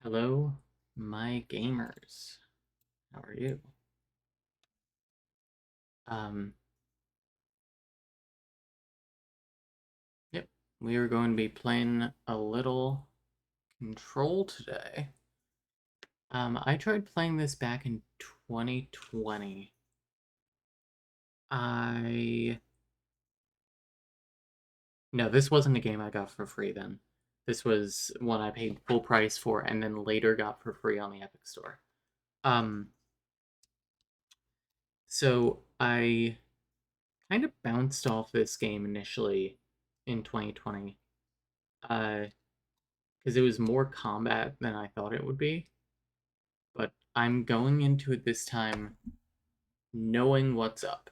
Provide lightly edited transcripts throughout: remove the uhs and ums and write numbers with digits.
Hello, my gamers. How are you? Um, yep, we are going to be playing a little Control today. I tried playing this back in 2020. I... No, this wasn't a game I got for free then. This was one I paid full price for and then later got for free on the Epic Store. Um, so I kind of bounced off this game initially in 2020. Because it was more combat than I thought it would be. But I'm going into it this time knowing what's up.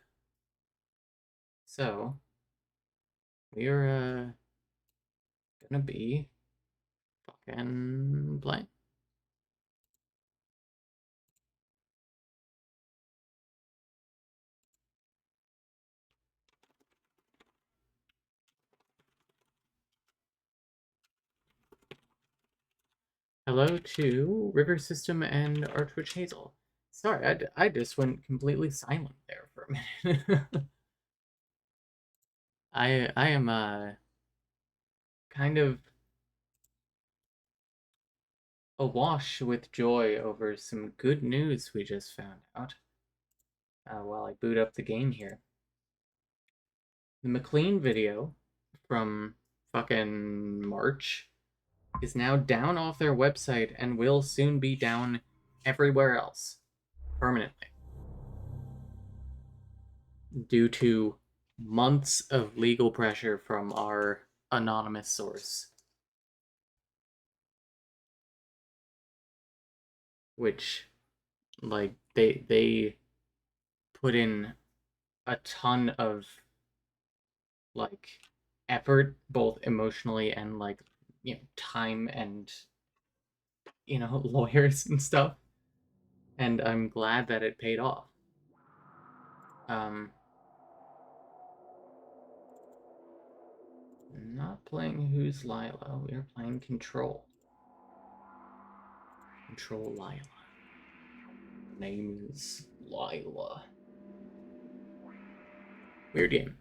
So, we're gonna be fucking playing. Hello to River System and Archwitch Hazel. Sorry, I just went completely silent there for a minute. I am kind of awash with joy over some good news we just found out while I boot up the game here. The McLean video from fucking March is now down off their website and will soon be down everywhere else permanently due to months of legal pressure from our anonymous source, which like they put in a ton of like effort both emotionally and like time and lawyers and stuff, and I'm glad that it paid off. um Not playing Who's Lila. We are playing Control. Control Lila. Name is Lila. Weird game.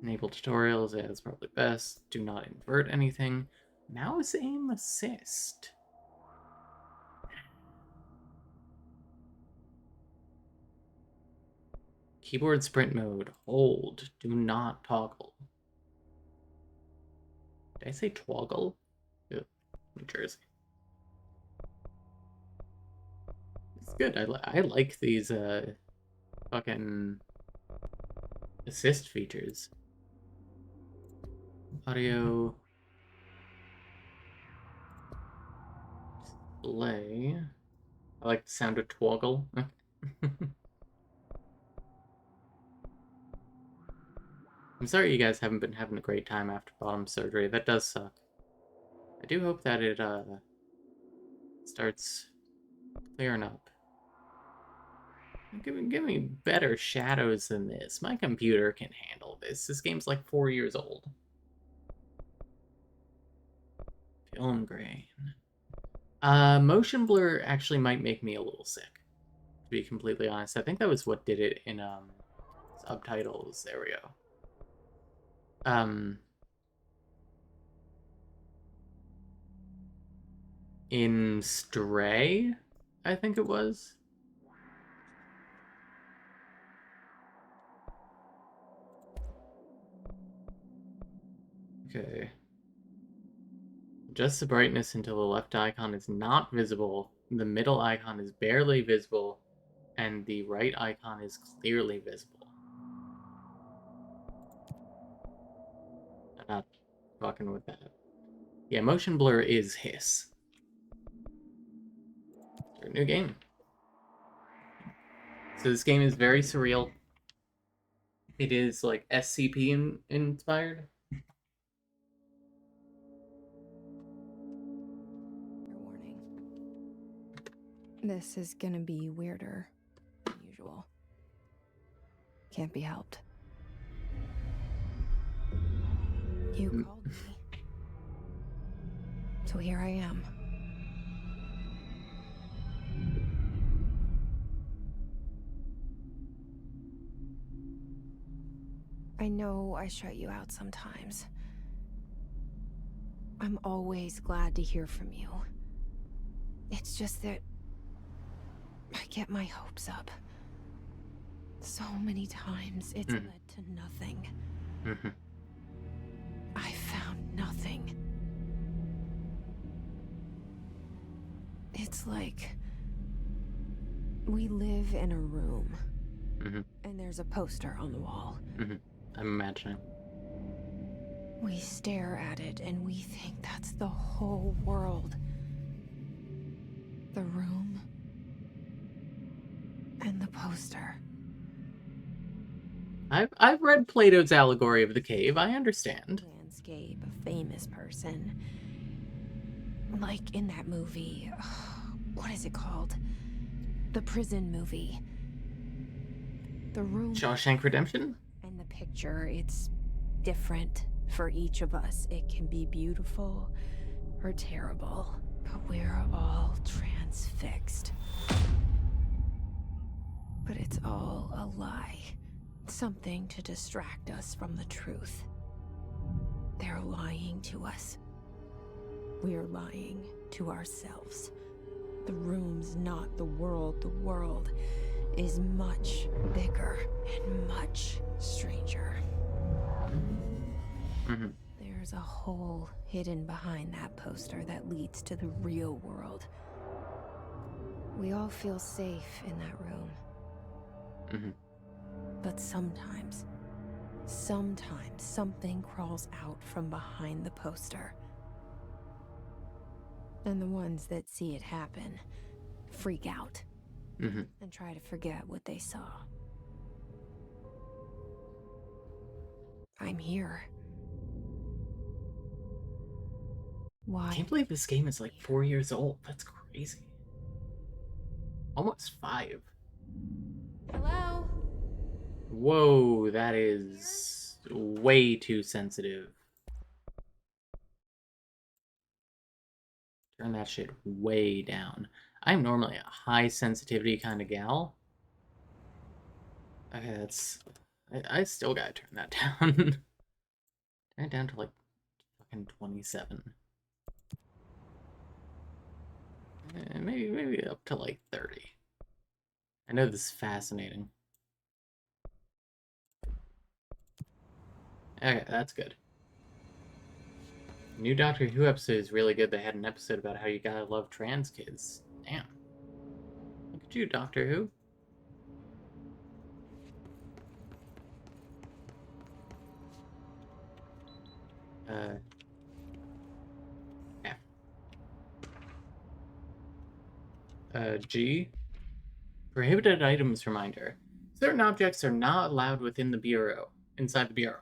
Enable tutorials, yeah, that's probably best. Do not invert anything. Mouse aim assist. Keyboard sprint mode. Hold. Do not toggle. Did I say twoggle? Ew, New Jersey. It's good. I like these fucking assist features. Audio display. I like the sound of twoggle. I'm sorry you guys haven't been having a great time after bottom surgery. That does suck. I do hope that it starts clearing up. Give me better shadows than this. My computer can handle this. This game's like 4 years old. Film grain. Motion blur actually might make me a little sick, to be completely honest. I think that was what did it in subtitles. There we go. In Stray, I think it was. Okay. Adjust the brightness until the left icon is not visible, the middle icon is barely visible, and the right icon is clearly visible. I'm not fucking with that. Yeah, motion blur is hiss. Start a new game. So this game is very surreal. It is like SCP inspired. Warning. This is gonna be weirder than usual. Can't be helped. You called me. So here I am. I know I shut you out sometimes. I'm always glad to hear from you. It's just that I get my hopes up. So many times it's led to nothing. I found nothing. It's like we live in a room, and there's a poster on the wall. I'm imagining. We stare at it and we think that's the whole world. The room and the poster. I've read Plato's allegory of the cave. I understand. Landscape, a famous person. Like in that movie. What is it called? The prison movie. The room. Shawshank Redemption? And the picture, it's different for each of us. It can be beautiful or terrible, but we're all transfixed. But it's all a lie. Something to distract us from the truth. They're lying to us. We're lying to ourselves. The room's not the world. The world is much bigger and much stranger. There's a hole hidden behind that poster that leads to the real world. We all feel safe in that room. But sometimes something crawls out from behind the poster. And the ones that see it happen freak out and try to forget what they saw. I'm here. Why? I can't believe this game is like 4 years old. That's crazy. Almost 5. Hello? Whoa, that is way too sensitive. Turn that shit way down. I'm normally a high sensitivity kind of gal. Okay, that's... I still gotta turn that down. Turn it down to like fucking 27. Maybe up to like 30. I know this is fascinating. Okay, that's good. New Doctor Who episode is really good. They had an episode about how you gotta love trans kids. Damn. Look at you, Doctor Who. G. Prohibited items reminder. Certain objects are not allowed within the bureau, inside the bureau.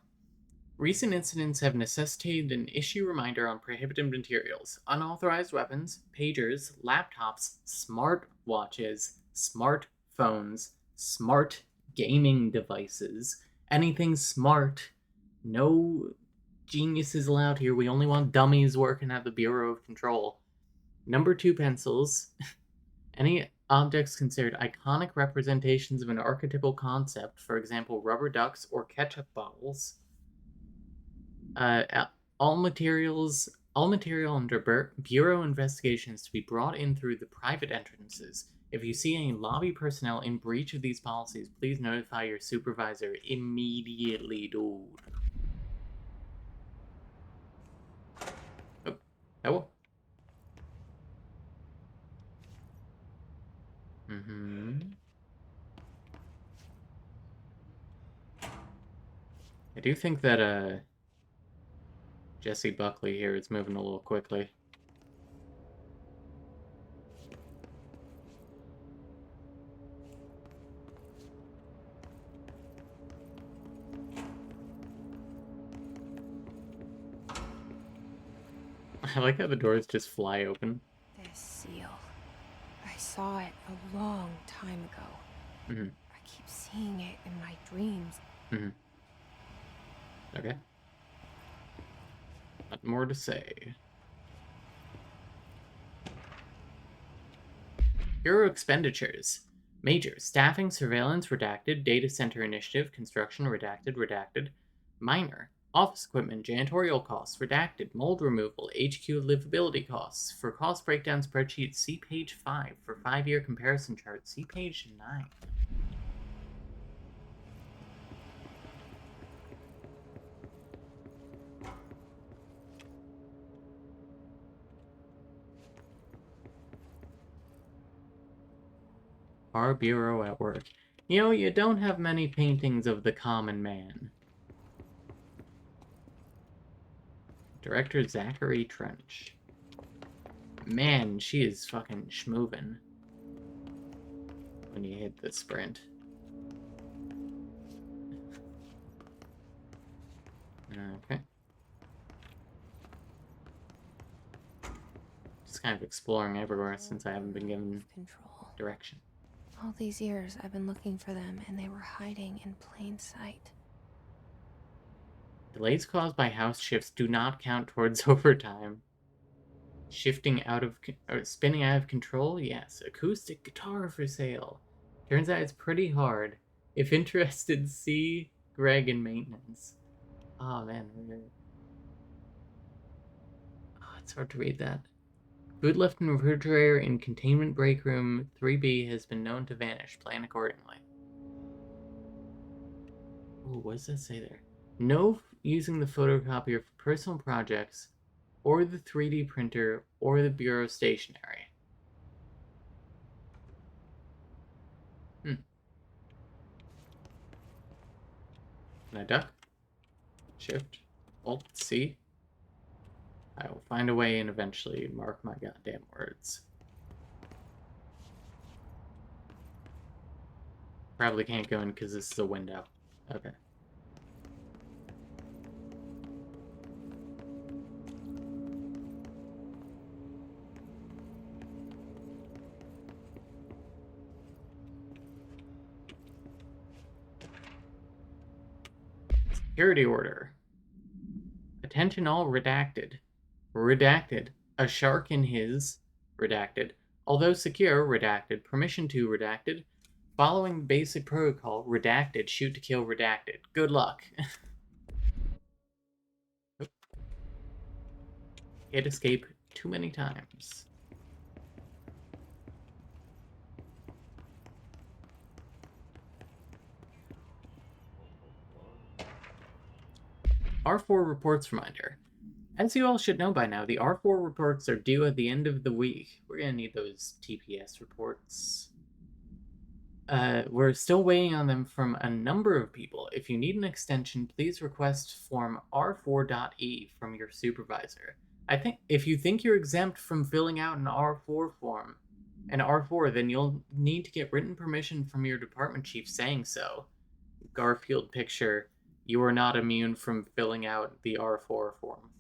Recent incidents have necessitated an issue reminder on prohibited materials, unauthorized weapons, pagers, laptops, smart watches, smartphones, smart gaming devices, anything smart. No geniuses allowed here. We only want dummies working at the Bureau of Control. Number 2 pencils. Any objects considered iconic representations of an archetypal concept, for example, rubber ducks or ketchup bottles. All material under Bureau investigations to be brought in through the private entrances. If you see any lobby personnel in breach of these policies, please notify your supervisor immediately, dude. Oh, hello. I do think that, Jesse Buckley here is moving a little quickly. I like how the doors just fly open. This seal. I saw it a long time ago. I keep seeing it in my dreams. Okay. Not more to say. Bureau expenditures. Major. Staffing, surveillance, redacted. Data center initiative, construction, redacted. Minor. Office equipment, janitorial costs, redacted. Mold removal, HQ livability costs. For cost breakdown spreadsheet, see page 5. For 5-year comparison chart, see page 9. Our bureau at work. You know, you don't have many paintings of the common man. Director Zachary Trench. Man, she is fucking schmovin' when you hit the sprint. Okay. Just kind of exploring everywhere since I haven't been given direction. All these years I've been looking for them and they were hiding in plain sight. Delays caused by house shifts do not count towards overtime. Shifting out of or spinning out of control? Yes. Acoustic guitar for sale. Turns out it's pretty hard. If interested, see Greg in maintenance. Oh man, it's hard to read that. Food left in refrigerator in containment break room 3B has been known to vanish. Plan accordingly. Ooh, what does that say there? No using the photocopier for personal projects, or the 3D printer, or the bureau stationery. Can I duck? Shift. Alt C. I will find a way and eventually mark my goddamn words. Probably can't go in because this is a window. Okay. Security order. Attention all redacted. Redacted. A shark in his. Redacted. Although secure. Redacted. Permission to. Redacted. Following basic protocol. Redacted. Shoot to kill. Redacted. Good luck. Hit escape too many times. R4 reports reminder. As you all should know by now, the R4 reports are due at the end of the week. We're gonna need those TPS reports. We're still waiting on them from a number of people. If you need an extension, please request form R4.E from your supervisor. I think if you think you're exempt from filling out an R4 form, an R4, then you'll need to get written permission from your department chief saying so. Garfield picture, you are not immune from filling out the R4 form.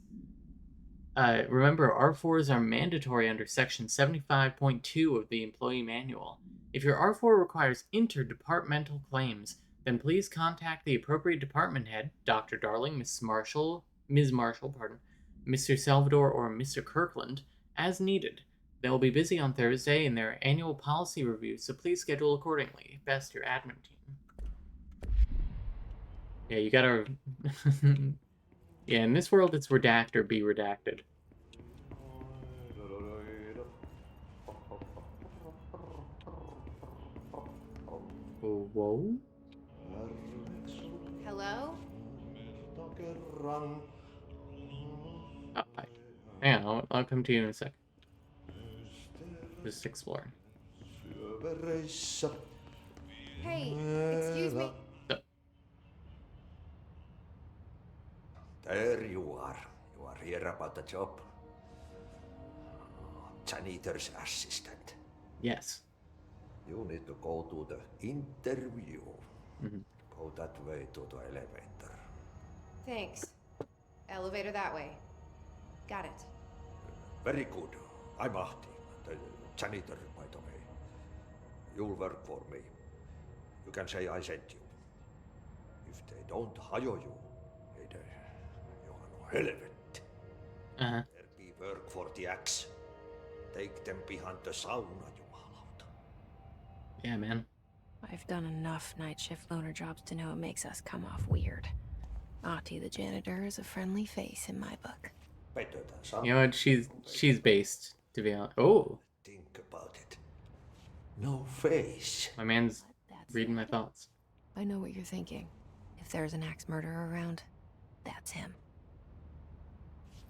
Remember, R4s are mandatory under Section 75.2 of the Employee Manual. If your R4 requires interdepartmental claims, then please contact the appropriate department head, Dr. Darling, Ms. Marshall, Mr. Salvador, or Mr. Kirkland, as needed. They will be busy on Thursday in their annual policy review, so please schedule accordingly. Best, your admin team. Yeah, you gotta... Yeah, in this world, it's redact or be redacted. Whoa? Hello? Oh, hi. Hang on, I'll come to you in a sec. Just exploring. Hey, excuse me. So, There you are. You are here about the job. Janitor's assistant. yes. You need to go to the interview. Mm-hmm. Go that way to the elevator. Thanks. Elevator that way. Got it. Very good. I'm Ahti, the janitor, by the way. You'll work for me. You can say I sent you. If they don't hire you, they you are no helvet. Uh-huh. There be work for the axe. Take them behind the sauna, jumalauta. Yeah, man. I've done enough night shift loner jobs to know it makes us come off weird. Ahti the janitor is a friendly face in my book. Better than some. You know what? She's based, to be honest. Oh, Think about it. No face. my man's That's reading my it. thoughts. I know what you're thinking. If there's an axe murderer around, that's him.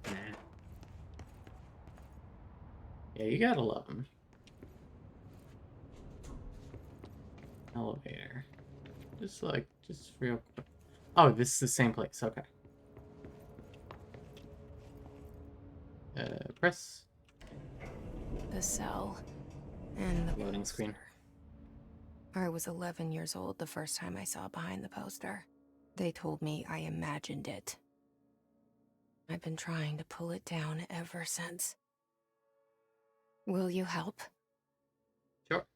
Nah. Yeah, you gotta love him. Elevator. Just real quick. Oh, this is the same place. Okay. Press The cell. And the loading poster. screen. I was 11 years old the first time I saw behind the poster. They told me I imagined it. I've been trying to pull it down ever since. Will you help? Sure.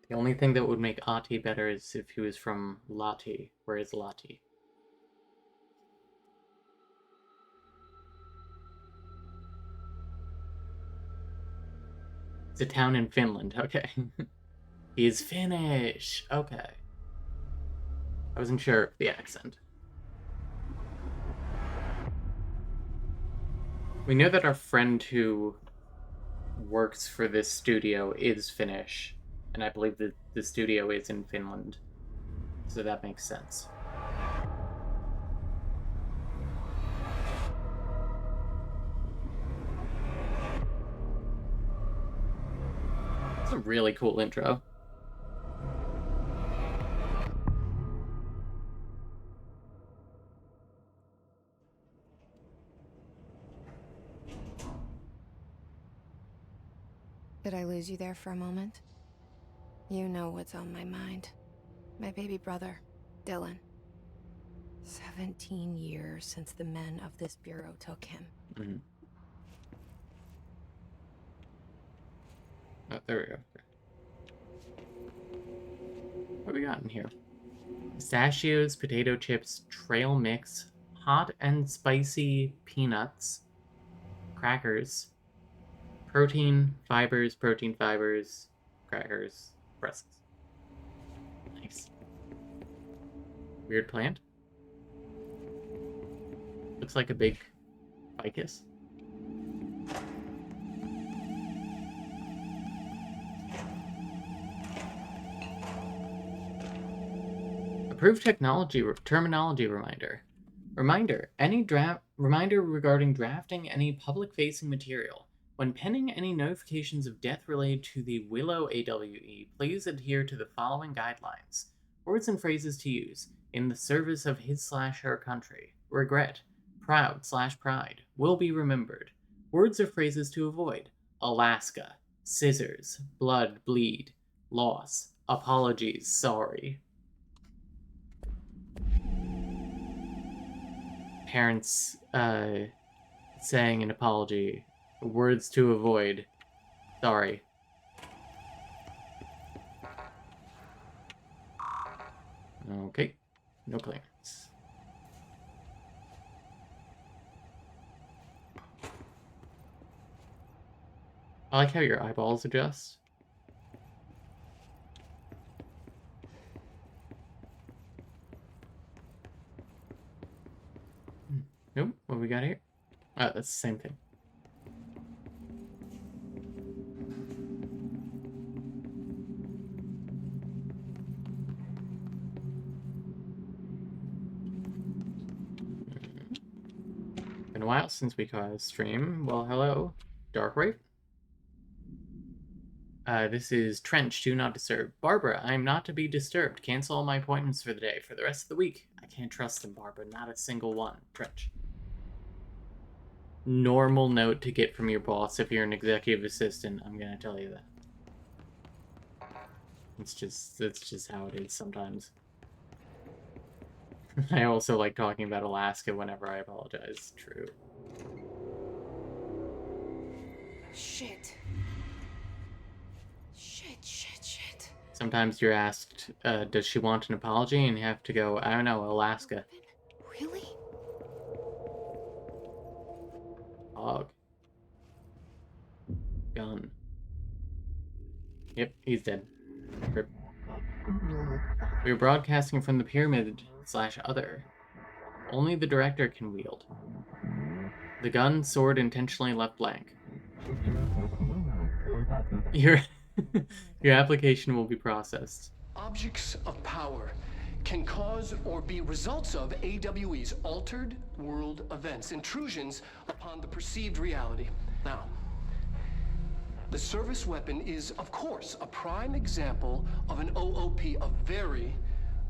The only thing that would make Ahti better is if he was from Lati. Where is Lati? It's a town in Finland. Okay. He is Finnish. Okay. I wasn't sure of the accent. We know that our friend who works for this studio is Finnish, and I believe that the studio is in Finland, so that makes sense. It's a really cool intro. Did I lose you there for a moment? You know what's on my mind. My baby brother, Dylan. 17 years since the men of this bureau took him. Mm-hmm. Oh, there we go. What do we got in here? Pistachios, potato chips, trail mix, hot and spicy peanuts, crackers, protein fibers, crackers, pretzels. Nice. Weird plant. Looks like a big ficus. Approved terminology reminder. Reminder regarding drafting any public-facing material. When penning any notifications of death related to the Willow AWE, please adhere to the following guidelines. Words and phrases to use in the service of his/her country. Regret, proud/pride, will be remembered. Words or phrases to avoid. Alaska, scissors, blood, bleed, loss, apologies, sorry. Parents saying an apology. Words to avoid. Sorry. Okay. No clearance. I like how your eyeballs adjust. Nope. What do we got here? Oh, that's the same thing. Been a while since we caught a stream. Well, hello, Dark Raven. This is Trench, do not disturb. Barbara, I am not to be disturbed. Cancel all my appointments for the day. For the rest of the week. I can't trust them, Barbara. Not a single one. Trench. Normal note to get from your boss if you're an executive assistant. I'm gonna tell you that. That's just how it is sometimes. I also like talking about Alaska whenever I apologize. True. Shit. Shit. Sometimes you're asked, does she want an apology? And you have to go, I don't know, Alaska. Really? Hog. Gun. Yep, he's dead. Rip. We are broadcasting from the pyramid/other. Only the director can wield. The gun, sword intentionally left blank. Your your application will be processed. Objects of power can cause or be results of AWE's altered world events, intrusions upon the perceived reality. Now, the service weapon is, of course, a prime example of an OOP, a very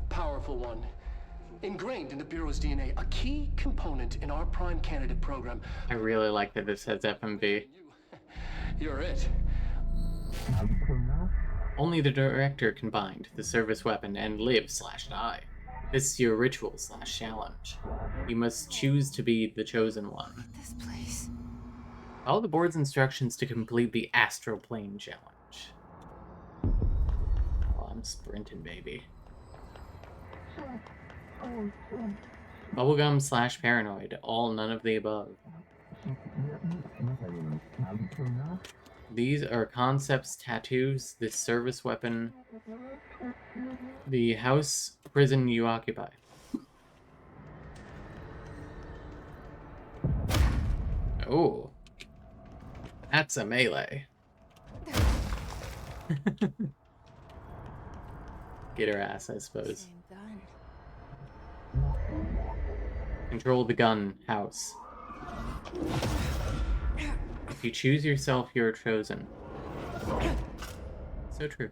powerful one. Ingrained in the Bureau's DNA, a key component in our prime candidate program. I really like that this has FMV. You're it. Only the director can bind the service weapon and live/die. This is your ritual/challenge. You must choose to be the chosen one. This place. Follow the board's instructions to complete the astral plane challenge. Oh, I'm sprinting, baby. Bubblegum/paranoid. All none of the above. These are concepts, tattoos, the service weapon, the house, prison you occupy. Oh. That's a melee. Get her ass, I suppose. Same gun. Control the gun, house. If you choose yourself, you're chosen. So true.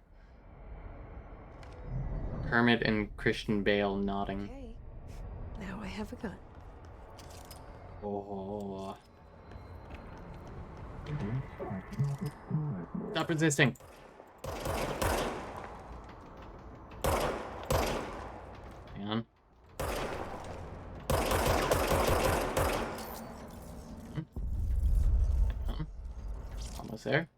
Kermit and Christian Bale nodding. Okay. Now I have a gun. Oh. Stop resisting. Hang on. Almost there.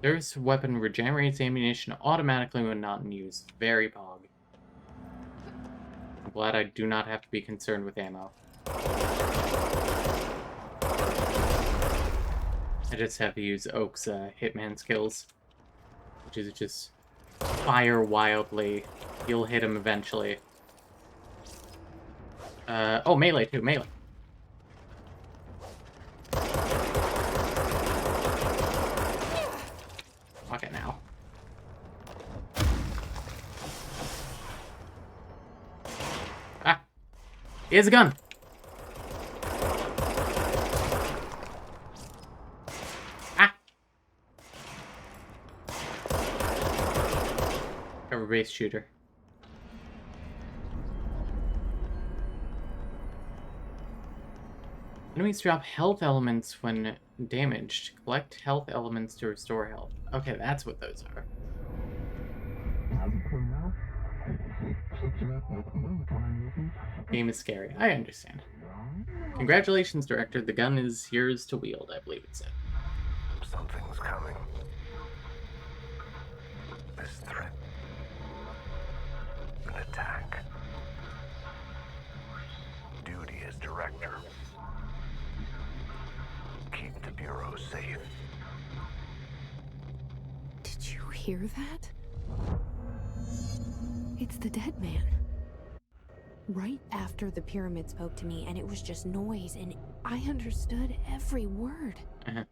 Service weapon regenerates ammunition automatically when not in use. Very pog. I'm glad I do not have to be concerned with ammo. I just have to use Oak's hitman skills, which is just fire wildly. You'll hit him eventually. Oh, melee too, melee. Fuck it now. Ah! He has a gun! Ah! Cover-based shooter. Enemies drop health elements when damaged. Collect health elements to restore health. Okay, that's what those are. Game is scary. I understand. Congratulations, Director. The gun is yours to wield, I believe it said. Something's coming. This threat. An attack. Duty as director. Keep the Bureau safe. Did you hear that? It's the dead man. Right after the pyramid spoke to me, and it was just noise, and I understood every word. Uh-huh.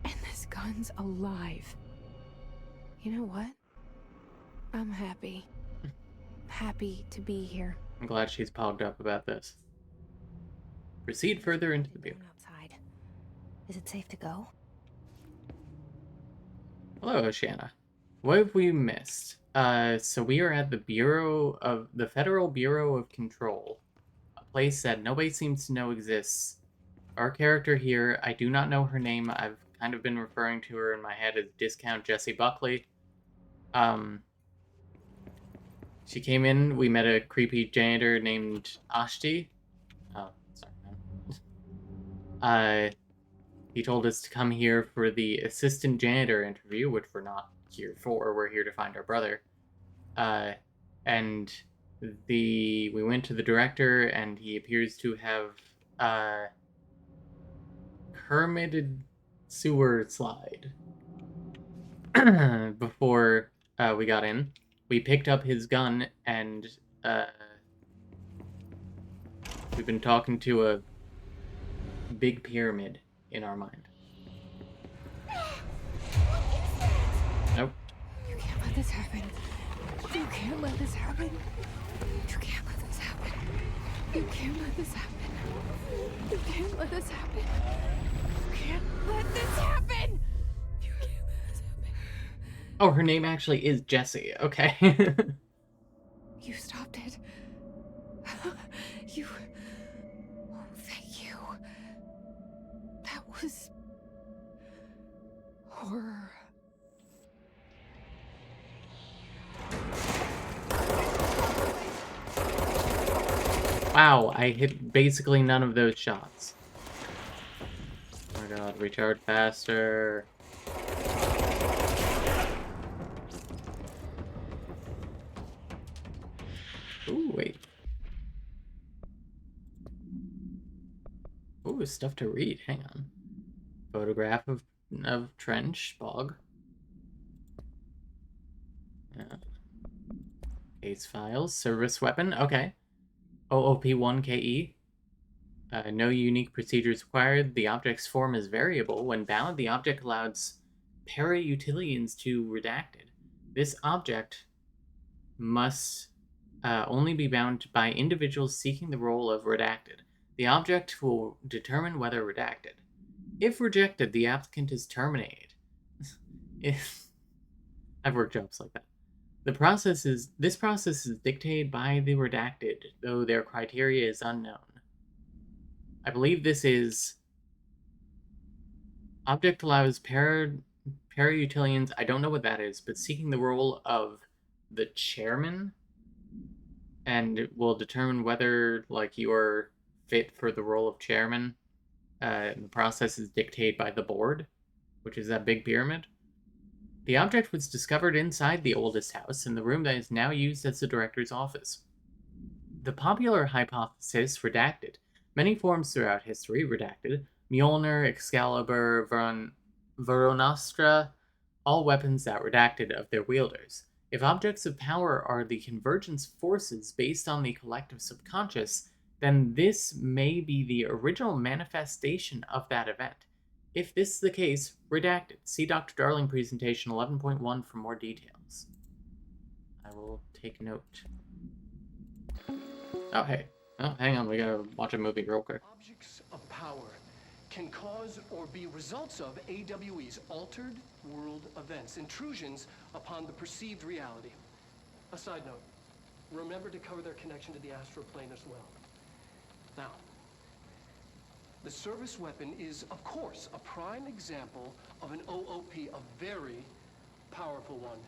And this gun's alive. You know what? I'm happy. Happy to be here. I'm glad she's pogged up about this. Proceed further into the bureau. Outside. Is it safe to go? Hello, Oceana. What have we missed? So we are at the Federal Bureau of Control, a place that nobody seems to know exists. Our character here, I do not know her name. I've kind of been referring to her in my head as Discount Jessie Buckley. She came in, we met a creepy janitor named Ashti. Oh, sorry, man. He told us to come here for the assistant janitor interview, which we're not here for. We're here to find our brother. And we went to the director, and he appears to have permitted sewer slide before we got in. We picked up his gun, and we've been talking to a big pyramid in our mind. Nope. You can't let this happen. You can't let this happen. You can't let this happen. You can't let this happen. You can't let this happen. You can't let this happen. You can't let this happen. Oh, her name actually is Jessie. Okay. You stopped it. You... Oh, thank you. That was... horror. Wow, I hit basically none of those shots. Oh my god, recharge faster. Ooh, wait. Ooh, stuff to read. Hang on. Photograph of trench, bog. Yeah. Case files, service weapon. Okay. OOP1KE. No unique procedures required. The object's form is variable. When bound, the object allows para-utilians to redacted. This object must only be bound by individuals seeking the role of redacted. The object will determine whether redacted. If rejected, the applicant is terminated. I've worked jobs like that. This process is dictated by the redacted, though their criteria is unknown. I believe this is object allows para-utilians, I don't know what that is, but seeking the role of the chairman, and will determine whether like you are fit for the role of chairman. The process is dictated by the board, which is that big pyramid. The object was discovered inside the oldest house, in the room that is now used as the director's office. The popular hypothesis, redacted, many forms throughout history, redacted, Mjolnir, Excalibur, Varonostra, all weapons that redacted of their wielders. If objects of power are the convergence forces based on the collective subconscious, then this may be the original manifestation of that event. If this is the case, redacted. See Dr. Darling presentation 11.1 for more details. I will take note. Oh, hey. Oh, hang on, we gotta watch a movie real quick. Objects of power can cause or be results of AWE's altered world events, intrusions upon the perceived reality. A side note, remember to cover their connection to the astral plane as well. Now, the service weapon is, of course, a prime example of an OOP, a very powerful one.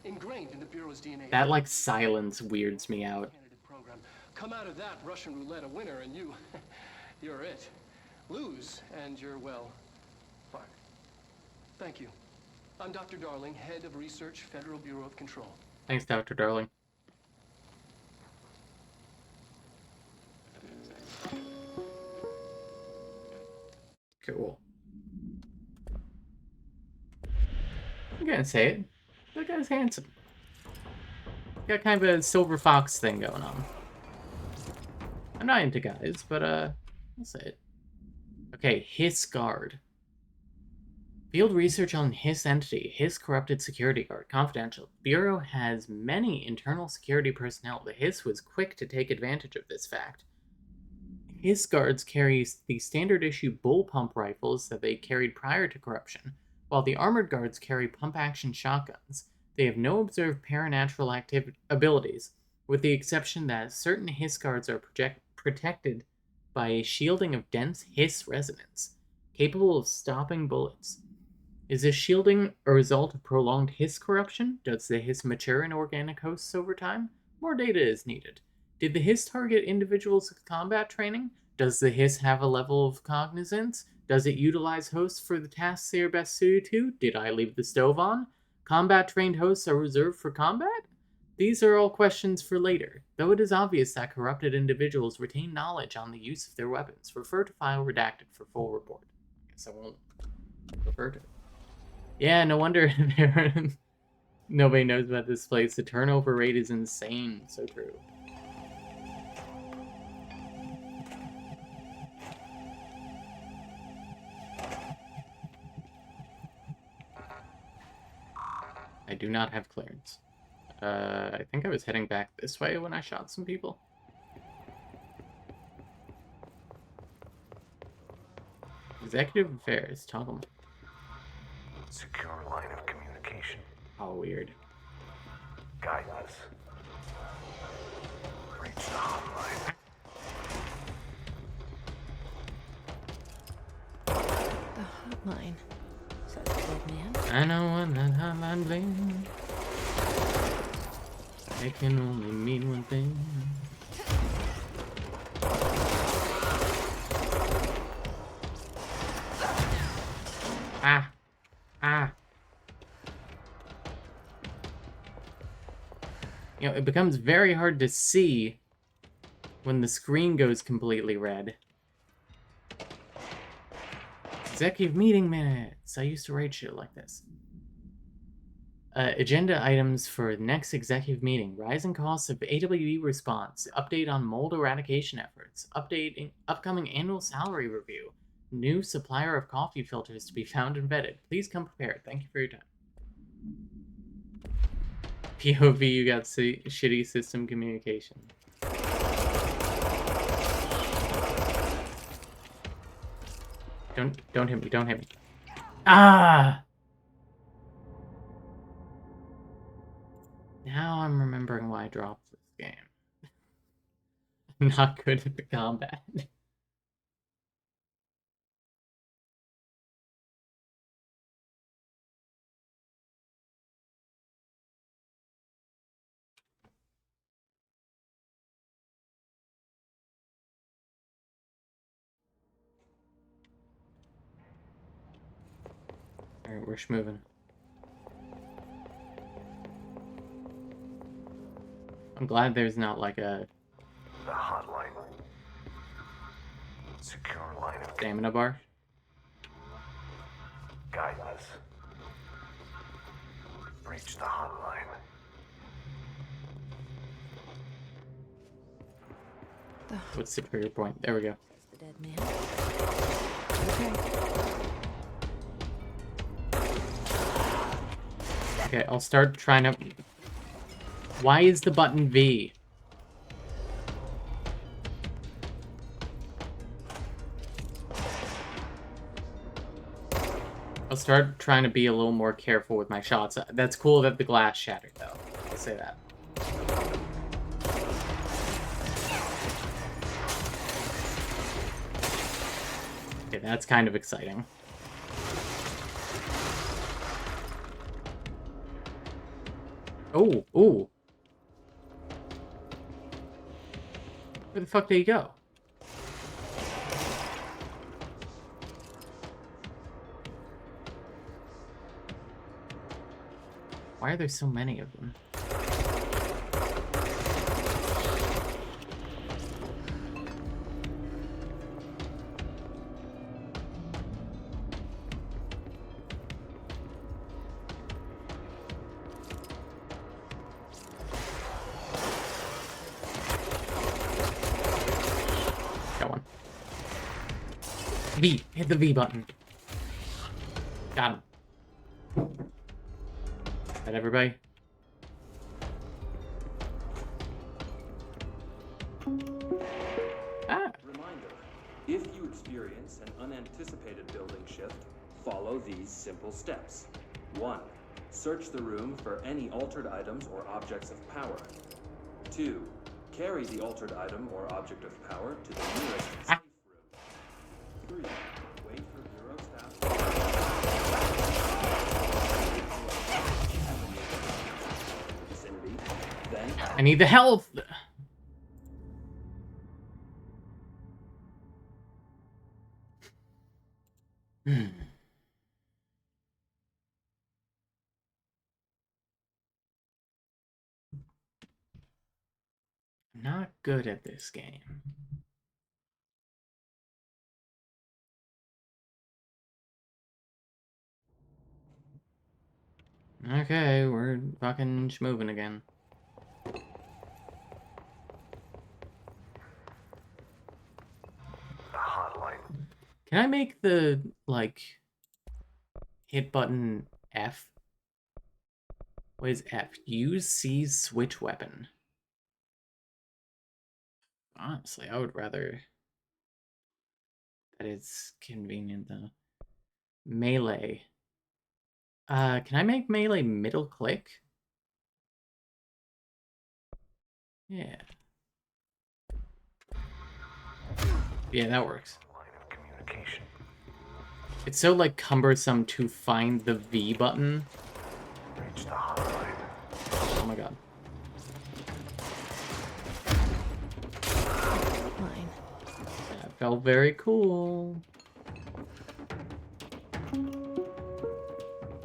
Ingrained in the Bureau's DNA. That, like, silence weirds me out. Program. Come out of that Russian roulette a winner, and you're it. Lose, and you're, well, fired. Thank you. I'm Dr. Darling, Head of Research, Federal Bureau of Control. Thanks, Dr. Darling. Cool. I'm gonna say it. That guy's handsome. Got kind of a silver fox thing going on. I'm not into guys, but I'll say it. Okay, Hiss Guard. Field research on Hiss entity, Hiss corrupted security guard, confidential. Bureau has many internal security personnel. The Hiss was quick to take advantage of this fact. Hiss guards carry the standard issue bull pump rifles that they carried prior to corruption, while the armored guards carry pump-action shotguns. They have no observed paranatural abilities, with the exception that certain Hiss guards are protected by a shielding of dense Hiss resonance, capable of stopping bullets. Is this shielding a result of prolonged Hiss corruption? Does the Hiss mature in organic hosts over time? More data is needed. Did the Hiss target individuals with combat training? Does the hiss have a level of cognizance? Does it utilize hosts for the tasks they are best suited to? Did I leave the stove on? Combat-trained hosts are reserved for combat? These are all questions for later, though it is obvious that corrupted individuals retain knowledge on the use of their weapons. Refer to file redacted for full report. I guess I won't refer to it. Yeah, no wonder nobody knows about this place. The turnover rate is insane. So true. I do not have clearance. I think I was heading back this way when I shot some people. Executive Affairs, toggle. Secure line of communication. Oh, weird. Guide us. Reach the hotline. The hotline. Says the dead man. I know what that hotline bling. It can only mean one thing. Ah. Ah. You know, it becomes very hard to see when the screen goes completely red. Executive meeting minutes. I used to write shit like this. Agenda items for the next executive meeting. Rising costs of AWE response. Update on mold eradication efforts. Updating upcoming annual salary review. New supplier of coffee filters to be found and vetted. Please come prepared. Thank you for your time. POV, you got shitty system communication. Don't hit me. Don't hit me. Ah! Now I'm remembering why I dropped this game. I'm not good at the combat. Alright, we're schmoving. I'm glad there's not like a The hotline. Secure line of stamina bar. guide us. Reach the hotline. What's superior point? There we go. The dead man. Okay. Okay, I'll start trying to... Why is the button V? I'll start trying to be a little more careful with my shots. That's cool that the glass shattered, though. I'll say that. Okay, that's kind of exciting. Oh, ooh. Where the fuck did he go? Why are there so many of them? Got one. V. Hit the V button. Got him. Is that everybody? Ah. Reminder, if you experience an unanticipated building shift, follow these simple steps. 1. Search the room for any altered items or objects of power. 2. Carry the altered item or object of power to the nearest safe room. 3. Wait for bureau staff vicinity. Then I need the health! Not good at this game. Okay, we're fucking schmoving again. The hotline. Can I make the, like, hit button F? What is F? Use C's switch weapon. Honestly, I would rather that it's convenient though. Melee. Can I make melee middle click? Yeah. Yeah, that works. Line of communication. It's so, like, cumbersome to find the V button. Reach the hotline. Oh my god. Mine. That felt very cool.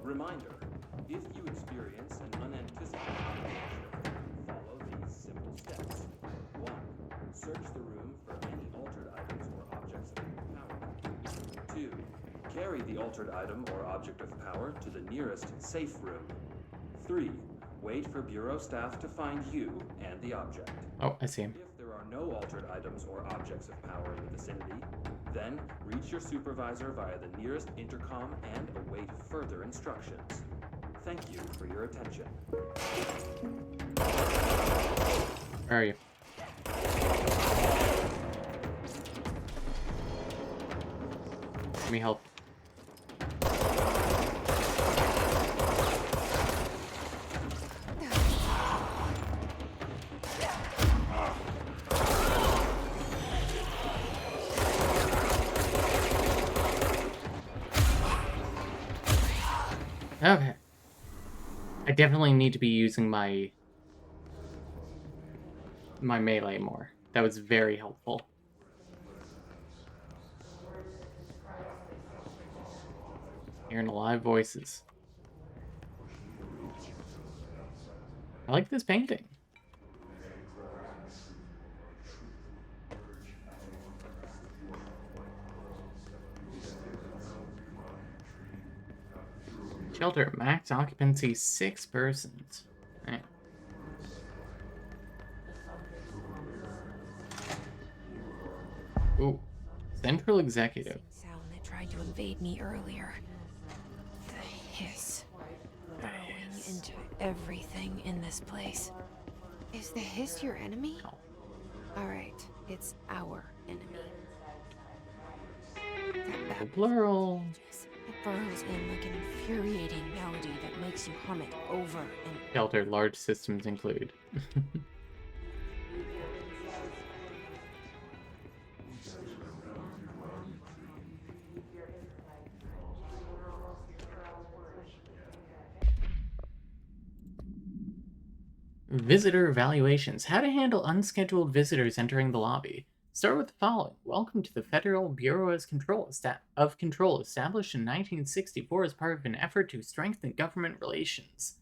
Reminder, if you experience an unanticipated shift, follow these simple steps. 1. Search the room for any altered items or objects of power. 2. Carry the altered item or object of power to the nearest safe room. 3. Wait for Bureau staff to find you and the object. Oh, I see him. If there are no altered items or objects of power in the vicinity, then reach your supervisor via the nearest intercom and await further instructions. Thank you for your attention. Where are you? Let me help. Okay. I definitely need to be using my melee more. That was very helpful. Hearing live voices. I like this painting. Shelter, max occupancy 6 persons. Right. Ooh, central executive. Sound that tried to invade me earlier. The hiss. Burrowing into everything in this place. Is the hiss your enemy? No. Alright, it's our enemy. Oh, plural. It burrows in like an infuriating melody that makes you hum it over and Shelter, large systems include. Visitor evaluations. How to handle unscheduled visitors entering the lobby. Start with the following. Welcome to the Federal Bureau of Control, established in 1964 as part of an effort to strengthen government relations.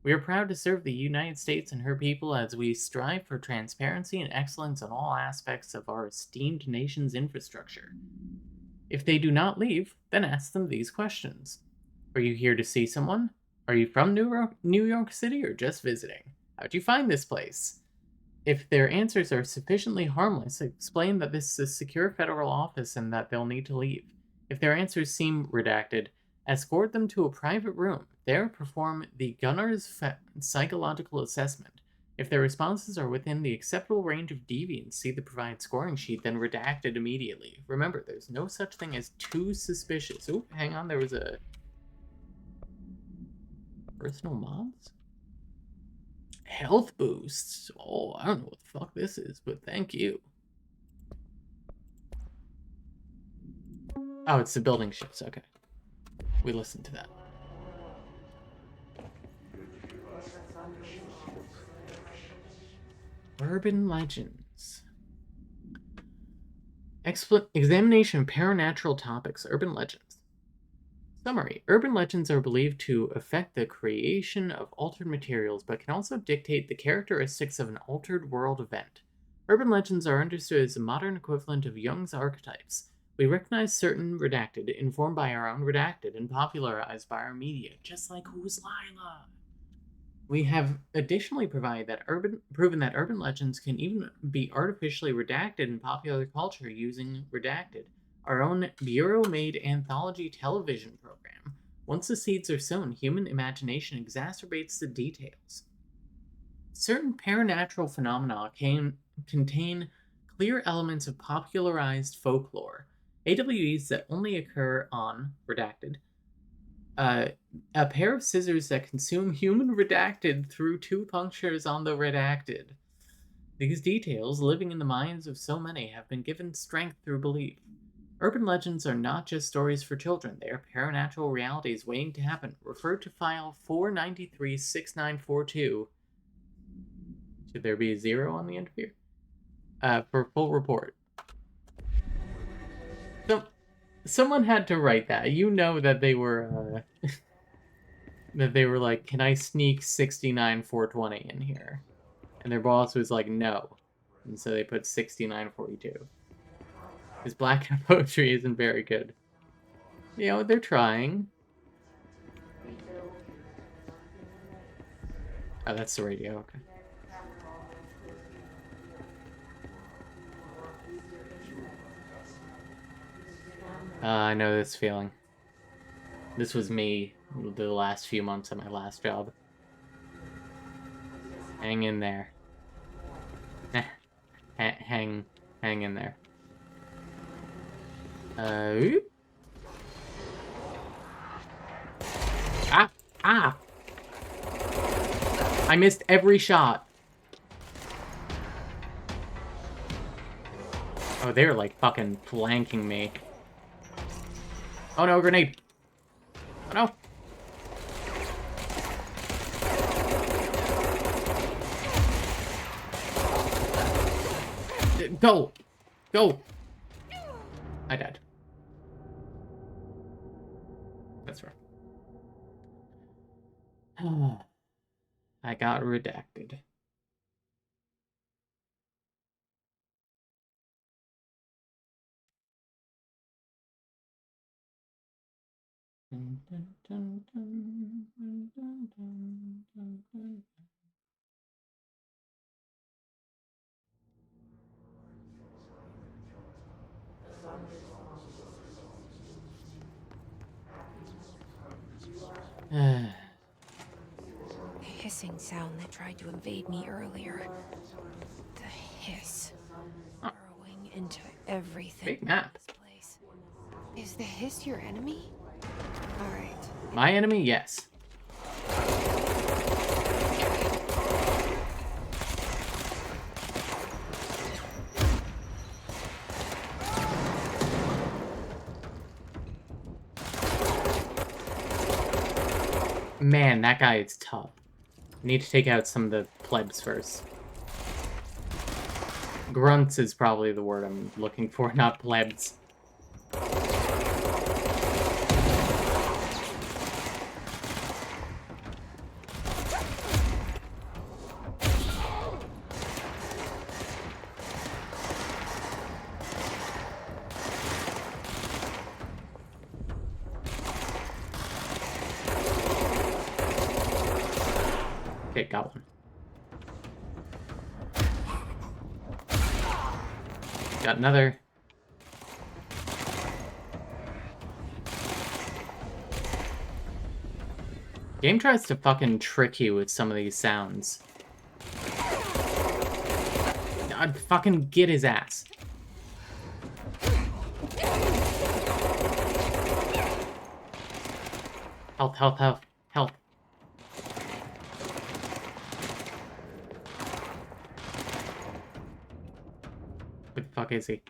We are proud to serve the United States and her people as we strive for transparency and excellence in all aspects of our esteemed nation's infrastructure. If they do not leave, then ask them these questions. Are you here to see someone? Are you from New York City or just visiting? How'd you find this place? If their answers are sufficiently harmless, explain that this is a secure federal office and that they'll need to leave. If their answers seem redacted, escort them to a private room. There, perform the gunner's psychological assessment. If their responses are within the acceptable range of deviance, see the provided scoring sheet, then redact it immediately. Remember, there's no such thing as too suspicious. Oh, hang on, there was a... Personal mods? Health boosts. Oh, I don't know what the fuck this is, but thank you. Oh, it's the building shifts. Okay. We listened to that. Urban legends. Examination of paranatural topics. Urban legends. Summary. Urban legends are believed to affect the creation of altered materials, but can also dictate the characteristics of an altered world event. Urban legends are understood as the modern equivalent of Jung's archetypes. We recognize certain redacted, informed by our own redacted, and popularized by our media, just like Who's Lila? We have additionally proven that urban legends can even be artificially redacted in popular culture using Redacted, our own bureau-made anthology television program. Once the seeds are sown, human imagination exacerbates the details. Certain paranatural phenomena can contain clear elements of popularized folklore, AWEs that only occur on Redacted, a pair of scissors that consume human redacted through two punctures on the redacted. These details, living in the minds of so many, have been given strength through belief. Urban legends are not just stories for children, they are paranatural realities waiting to happen. Refer to file 493-6942. Should there be a zero on the end of here? For full report. So, someone had to write that. You know that they were, that they were like, can I sneak 69-420 in here? And their boss was like, no. And so they put 69-42. His black poetry isn't very good. You know, they're trying. Oh, that's the radio, okay. I know this feeling. This was me the last few months at my last job. Hang in there. hang in there. Ah! I missed every shot. Oh, they're like fucking flanking me. Oh no, grenade! Oh no! Go! Go! I died. That's right. I got redacted. The hissing sound that tried to invade me earlier. The hiss. Burrowing into everything. Big map. This place. Is the hiss your enemy? Alright. My enemy, yes. Man, that guy is tough. Need to take out some of the plebs first. Grunts is probably the word I'm looking for, not plebs. Okay, got one. Got another. Game tries to fucking trick you with some of these sounds. I'd fucking get his ass. Health, health, health, health. Where the fuck is he?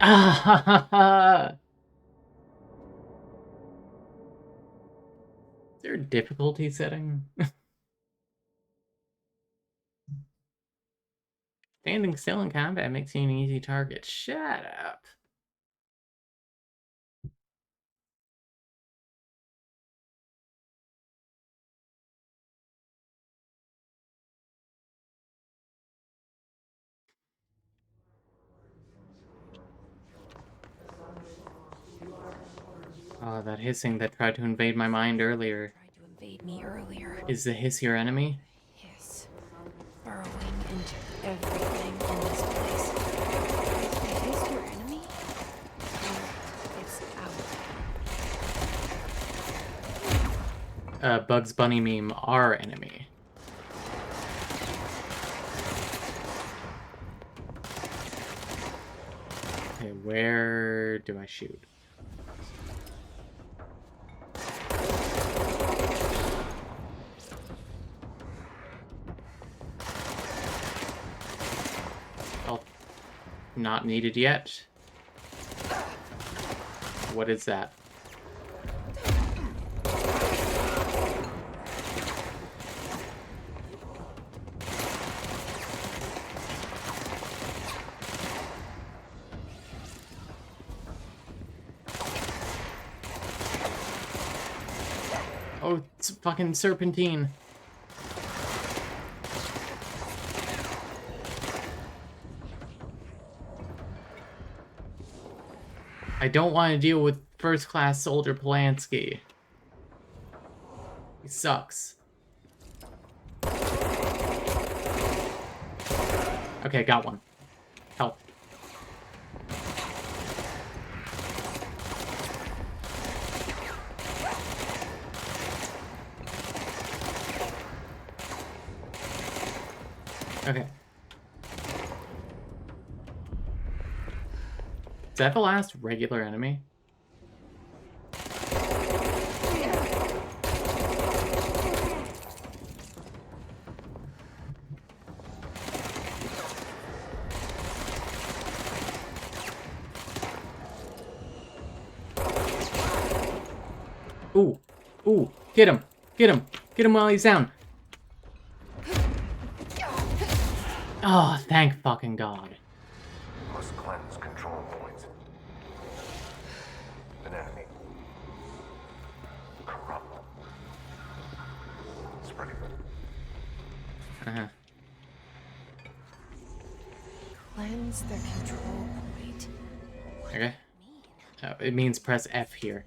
Ah! Is there a difficulty setting? Standing still in combat makes you an easy target. Shut up. Oh, that hissing that tried to invade my mind earlier. Tried to invade me earlier. Is the hiss your enemy? Hiss. Burrowing into everything in this place. Is hiss your enemy? Or it's out. Bugs Bunny meme, our enemy. Okay, where do I shoot? Oh, not needed yet. What is that? Oh, it's fucking serpentine. I don't want to deal with first-class soldier Polanski. He sucks. Okay, got one. Help. Okay. Is that the last regular enemy? Ooh. Ooh. Get him. Get him. Get him while he's down. Oh, thank fucking God. Must cleanse control points. An enemy. Corrupt. Spreading. Uh-huh. Cleanse the control point. Okay. It means press F here.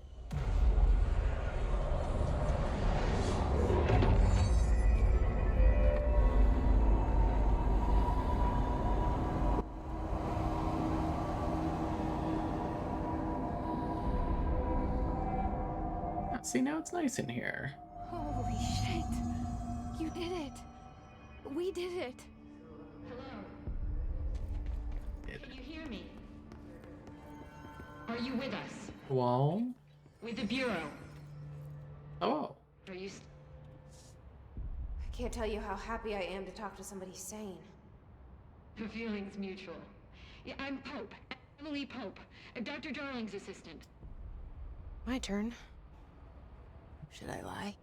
See, now it's nice in here. Holy shit. You did it. We did it. Hello? Can you hear me? Are you with us? Well. With the Bureau? Oh. Are you... I can't tell you how happy I am to talk to somebody sane. The feeling's mutual. Yeah, I'm Pope. Emily Pope. Dr. Darling's assistant. My turn. Should I lie?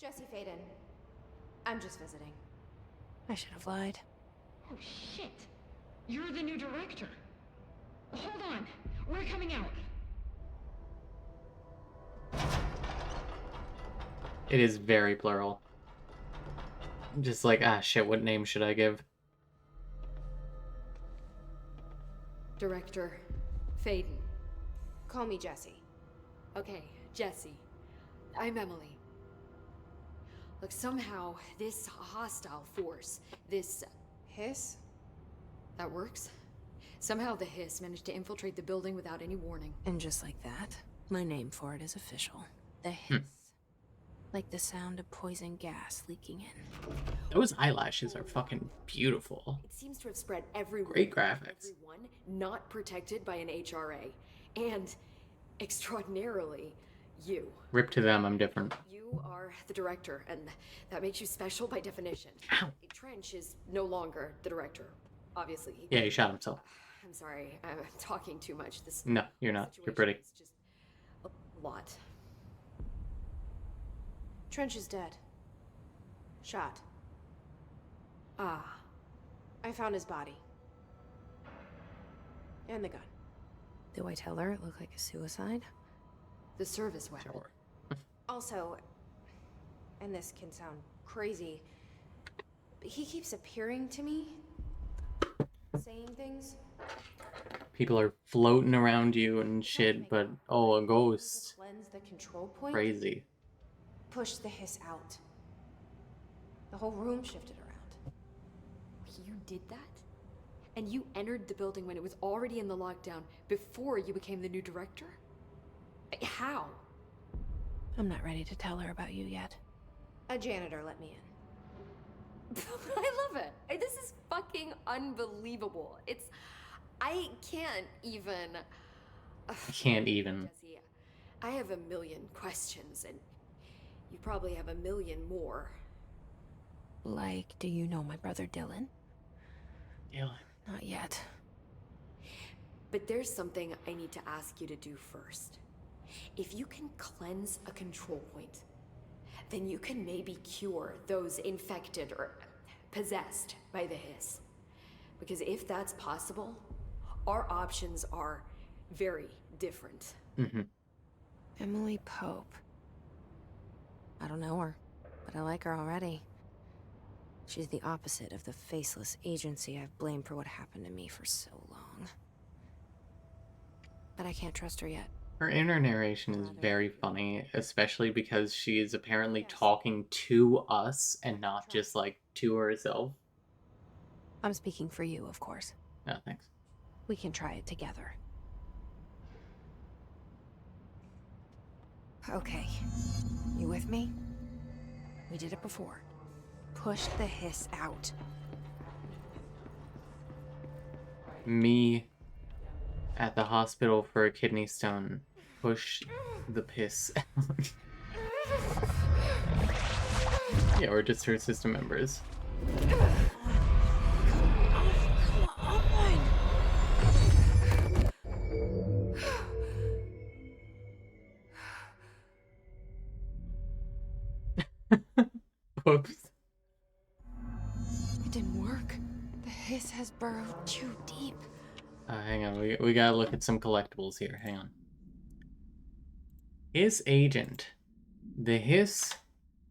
Jesse Faden. I'm just visiting. I should have lied. Oh, shit. You're the new director. Hold on. We're coming out. It is very plural. Just like, ah, shit, what name should I give? Director Faden. Call me Jesse. Okay, Jesse. I'm Emily. Look, somehow this hostile force, this Hiss? that works. Somehow the hiss managed to infiltrate the building without any warning. And just like that, my name for it is official. The hiss. Like the sound of poison gas leaking in. Those eyelashes are fucking beautiful. It seems to have spread everywhere. Great graphics. Everyone not protected by an HRA. And extraordinarily, you. Rip to them, I'm different. You are the director, and that makes you special by definition. Ow. Trench is no longer the director. Obviously. Yeah, he shot himself. I'm sorry, I'm talking too much. This No, you're not. You're situation pretty. is just a lot. Trench is dead. Shot. Ah, I found his body. And the gun. Do I tell her it looked like a suicide? the service weapon. Sure. Also, and this can sound crazy, but he keeps appearing to me, saying things. People are floating around you and shit, but oh, a ghost. Cleanse the control point. Crazy. Push the hiss out. The whole room shifted around. You did that? And you entered the building when it was already in the lockdown before you became the new director? How? I'm not ready to tell her about you yet. A janitor let me in. I love it. This is fucking unbelievable. I can't even. Can't even. Jesse, I have a million questions, and you probably have a million more. Like, do you know my brother Dylan? Dylan. Not yet. But there's something I need to ask you to do first. If you can cleanse a control point, then you can maybe cure those infected or possessed by the hiss. Because if that's possible, our options are very different. Mm-hmm. Emily Pope. I don't know her, but I like her already. She's the opposite of the faceless agency I've blamed for what happened to me for so long. But I can't trust her yet. Her inner narration is very funny, especially because she is apparently talking to us and not just, like, to herself. I'm speaking for you, of course. No, thanks. We can try it together. Okay. You with me? We did it before. Push the hiss out. Me at the hospital for a kidney stone. Push the piss out. Yeah, or just her system members. Whoops. It didn't work. The hiss has burrowed too deep. Hang on, we gotta look at some collectibles here. Hang on. Hiss agent. The hiss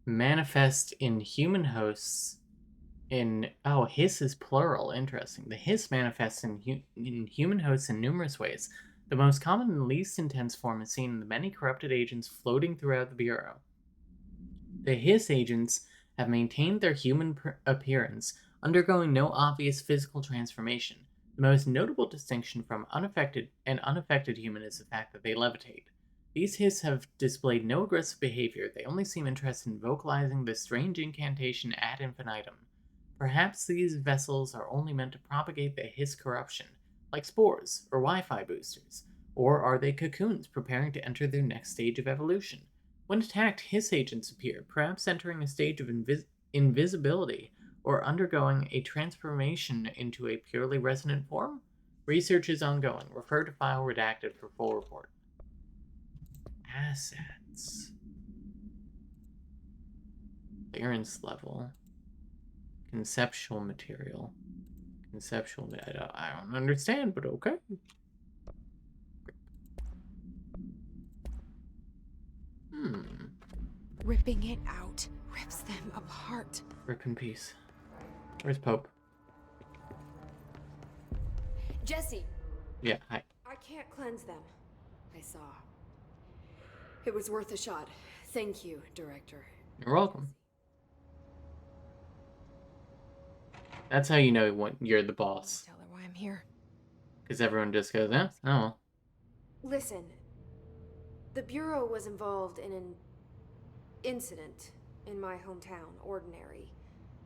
manifests in human hosts in... Oh, hiss is plural. Interesting. The hiss manifests in human hosts in numerous ways. The most common and least intense form is seen in the many corrupted agents floating throughout the Bureau. The hiss agents have maintained their human appearance, undergoing no obvious physical transformation. The most notable distinction from unaffected human is the fact that they levitate. These hiss have displayed no aggressive behavior. They only seem interested in vocalizing the strange incantation ad infinitum. Perhaps these vessels are only meant to propagate the hiss corruption, like spores or Wi-Fi boosters. Or are they cocoons preparing to enter their next stage of evolution? When attacked, hiss agents appear, perhaps entering a stage of invisibility, or undergoing a transformation into a purely resonant form? Research is ongoing. Refer to file redacted for full report. Assets. Clearance level. Conceptual material. I don't understand, but okay. Ripping it out rips them apart. Rip in peace. Where's Pope? Jesse! Yeah, hi. I can't cleanse them. I saw. It was worth a shot. Thank you, Director. You're welcome. That's how you know when you're the boss. Tell her why I'm here. Because everyone just goes, eh? Oh. Listen, the Bureau was involved in an incident in my hometown, Ordinary,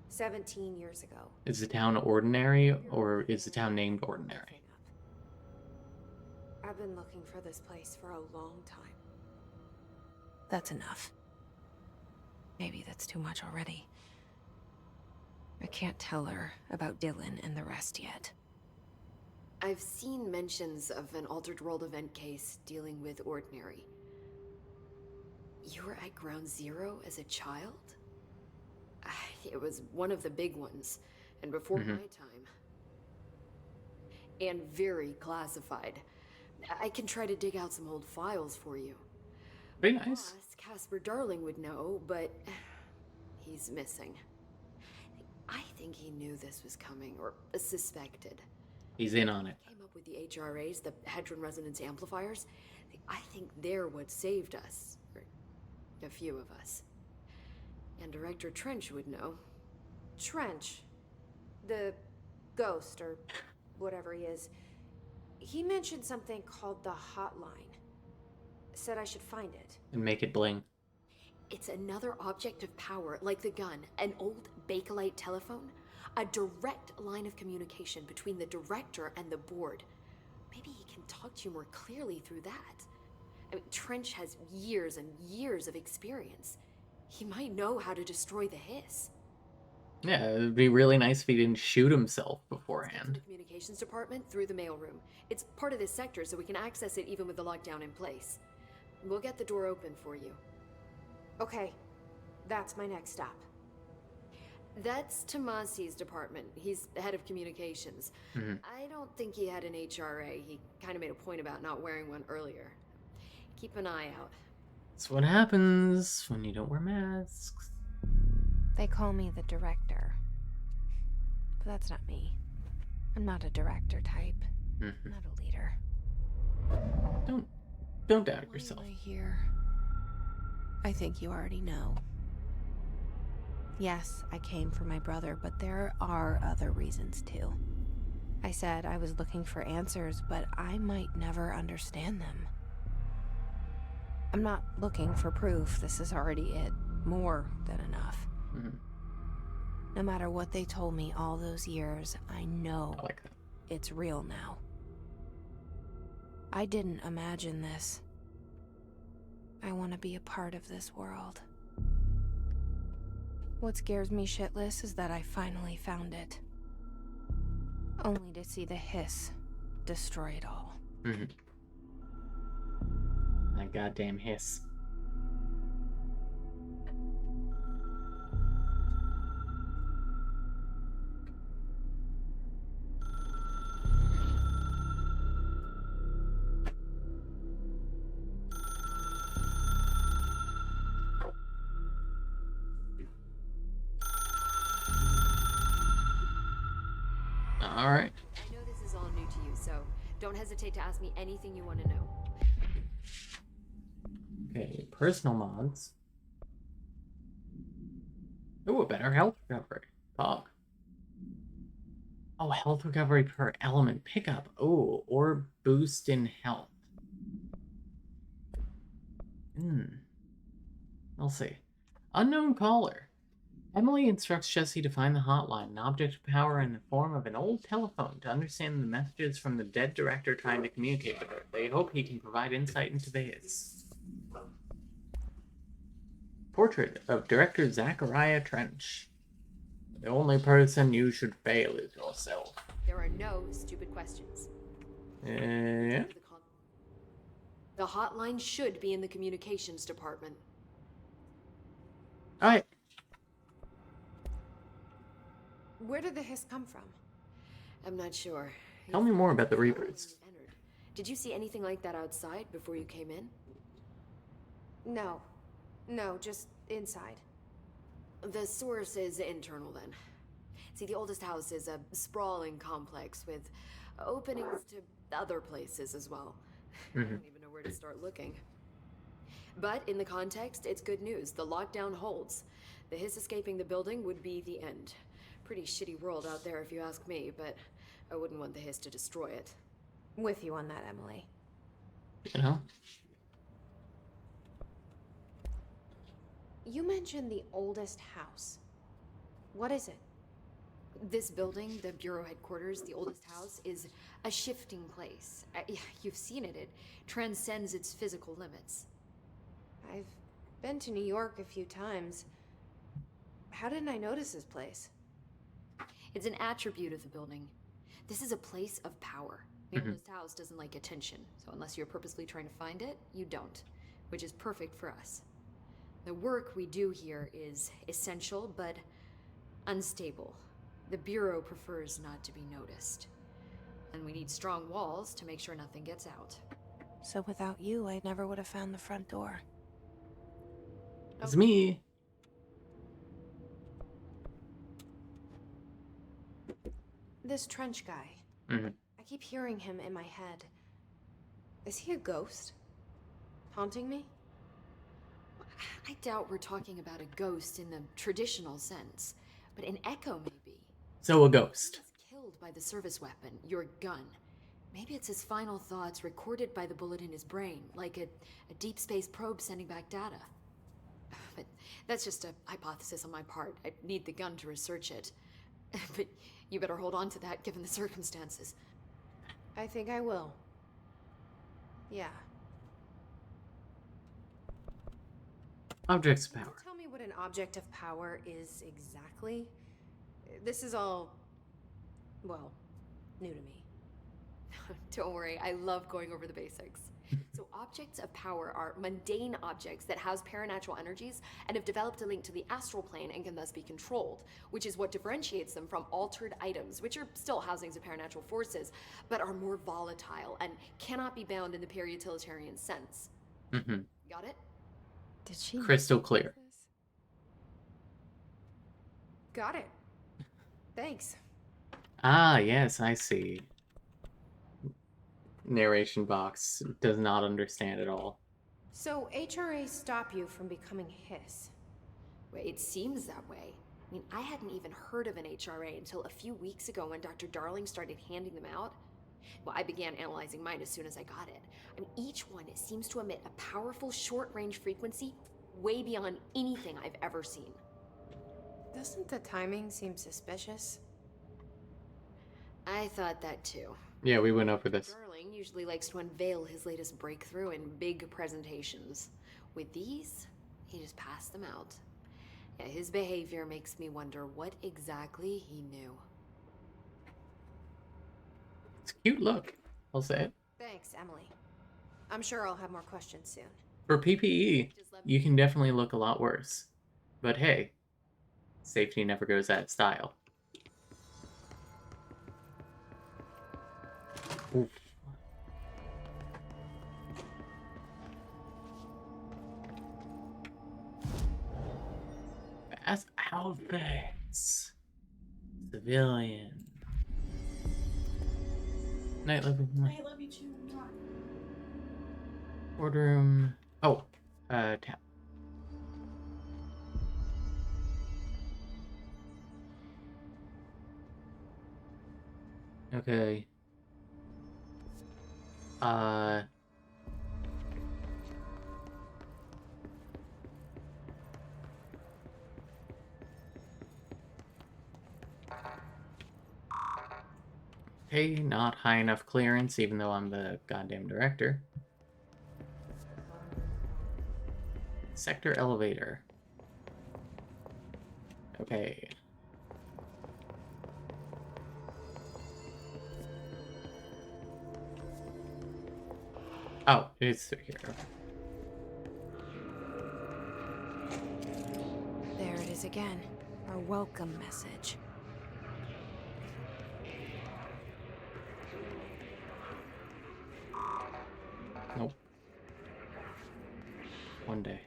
17 years ago. Is the town ordinary, or is the town named Ordinary? I've been looking for this place for a long time. That's enough. Maybe that's too much already. I can't tell her about Dylan and the rest yet. I've seen mentions of an Altered World event case dealing with Ordinary. You were at Ground Zero as a child? It was one of the big ones, and before my time. And very classified. I can try to dig out some old files for you. Very nice. Boss, Casper Darling would know, but he's missing. I think he knew this was coming, or suspected. He's in on it. Came up with the HRAs, the Hadron Resonance Amplifiers. I think they're what saved us. Or a few of us. And Director Trench would know. Trench. The ghost, or whatever he is. He mentioned something called the Hotline. Said I should find it. And make it bling. It's another object of power, like the gun, an old Bakelite telephone. A direct line of communication between the director and the board. Maybe he can talk to you more clearly through that. I mean, Trench has years and years of experience. He might know how to destroy the hiss. Yeah, it would be really nice if he didn't shoot himself To beforehand. the communications department through the mailroom. It's part of this sector, so we can access it even with the lockdown in place. We'll get the door open for you. Okay, that's my next stop. That's Tomasi's department. He's the head of communications. I don't think he had an HRA. He kind of made a point about not wearing one earlier. Keep an eye out. That's what happens when you don't wear masks. They call me the director. But that's not me. I'm not a director type. I'm not a leader. Don't doubt Why yourself. am I here? I think you already know. Yes, I came for my brother, but there are other reasons too. I said I was looking for answers, but I might never understand them. I'm not looking for proof. This is already it. More than enough. No matter what they told me all those years, I know I like that. it's real now. I didn't imagine this. I want to be a part of this world. What scares me shitless is that I finally found it. Only to see the hiss destroy it all. That goddamn hiss. All right. I know this is all new to you, so don't hesitate to ask me anything you want to know. Okay, personal mods. Oh, a better health recovery. Fuck. Oh, health recovery per element pickup. Oh, or boost in health. We'll see. Unknown caller. Emily instructs Jesse to find the hotline, an object of power in the form of an old telephone, to understand the messages from the dead director trying to communicate with her. They hope he can provide insight into this. Portrait of Director Zachariah Trench. The only person you should fail is yourself. There are no stupid questions. Yeah. The hotline should be in the communications department. Alright. Where did the hiss come from? I'm not sure. Tell me more about the Reapers. Did you see anything like that outside before you came in? No. No, just inside. The source is internal then. See, the oldest house is a sprawling complex with openings to other places as well. I don't even know where to start looking. But in the context, it's good news. The lockdown holds. The hiss escaping the building would be the end. Pretty shitty world out there if you ask me, but I wouldn't want the hiss to destroy it. With you on that, Emily. You know? You mentioned the oldest house. What is it? This building, the Bureau headquarters, the oldest house, is a shifting place. You've seen it. It transcends its physical limits. I've been to New York a few times. How didn't I notice this place? It's an attribute of the building. This is a place of power. The oldest house doesn't like attention, so unless you're purposely trying to find it, you don't, which is perfect for us. The work we do here is essential, but unstable. The Bureau prefers not to be noticed. And we need strong walls to make sure nothing gets out. So without you, I never would have found the front door. It's me. This Trench guy. keep hearing him in my head. Is he a ghost? Haunting me? I doubt we're talking about a ghost in the traditional sense, but an echo maybe. So a He ghost. was killed by the service weapon, your gun. Maybe it's his final thoughts recorded by the bullet in his brain, like a deep space probe sending back data. But that's just a hypothesis on my part. I need the gun to research it. But you better hold on to that given the circumstances. I think I will. Yeah. Objects of Can you power. tell me what an object of power is exactly? This is all, well, new to me. Don't worry, I love going over the basics. So objects of power are mundane objects that house paranatural energies and have developed a link to the astral plane and can thus be controlled, which is what differentiates them from altered items, which are still housings of paranatural forces, but are more volatile and cannot be bound in the peri-utilitarian sense. Mm-hmm. Got it? Did she Crystal clear. this? Got it. Thanks. Ah, yes, I see. Narration box does not understand at all. So HRA stop you from becoming Hiss? Well, it seems that way. I mean, I hadn't even heard of an HRA until a few weeks ago when Dr. Darling started handing them out. Well, I began analyzing mine as soon as I got it. I mean, each one seems to emit a powerful short-range frequency way beyond anything I've ever seen. Doesn't the timing seem suspicious? I thought that too. Yeah, we went over this. Darling usually likes to unveil his latest breakthrough in big presentations. With these, he just passed them out. Yeah, his behavior makes me wonder what exactly he knew. It's a cute look, I'll say it. Thanks, Emily. I'm sure I'll have more questions soon. For PPE, you can definitely look a lot worse. But hey, safety never goes out of style. Oof. Fast outfits. Civilian. Night living. I love you too. Boardroom. Oh, tap. Okay. Okay, not high enough clearance, even though I'm the goddamn director. Sector elevator. Okay. Oh, it's through here. There it is again. Our welcome message. Nope. One day.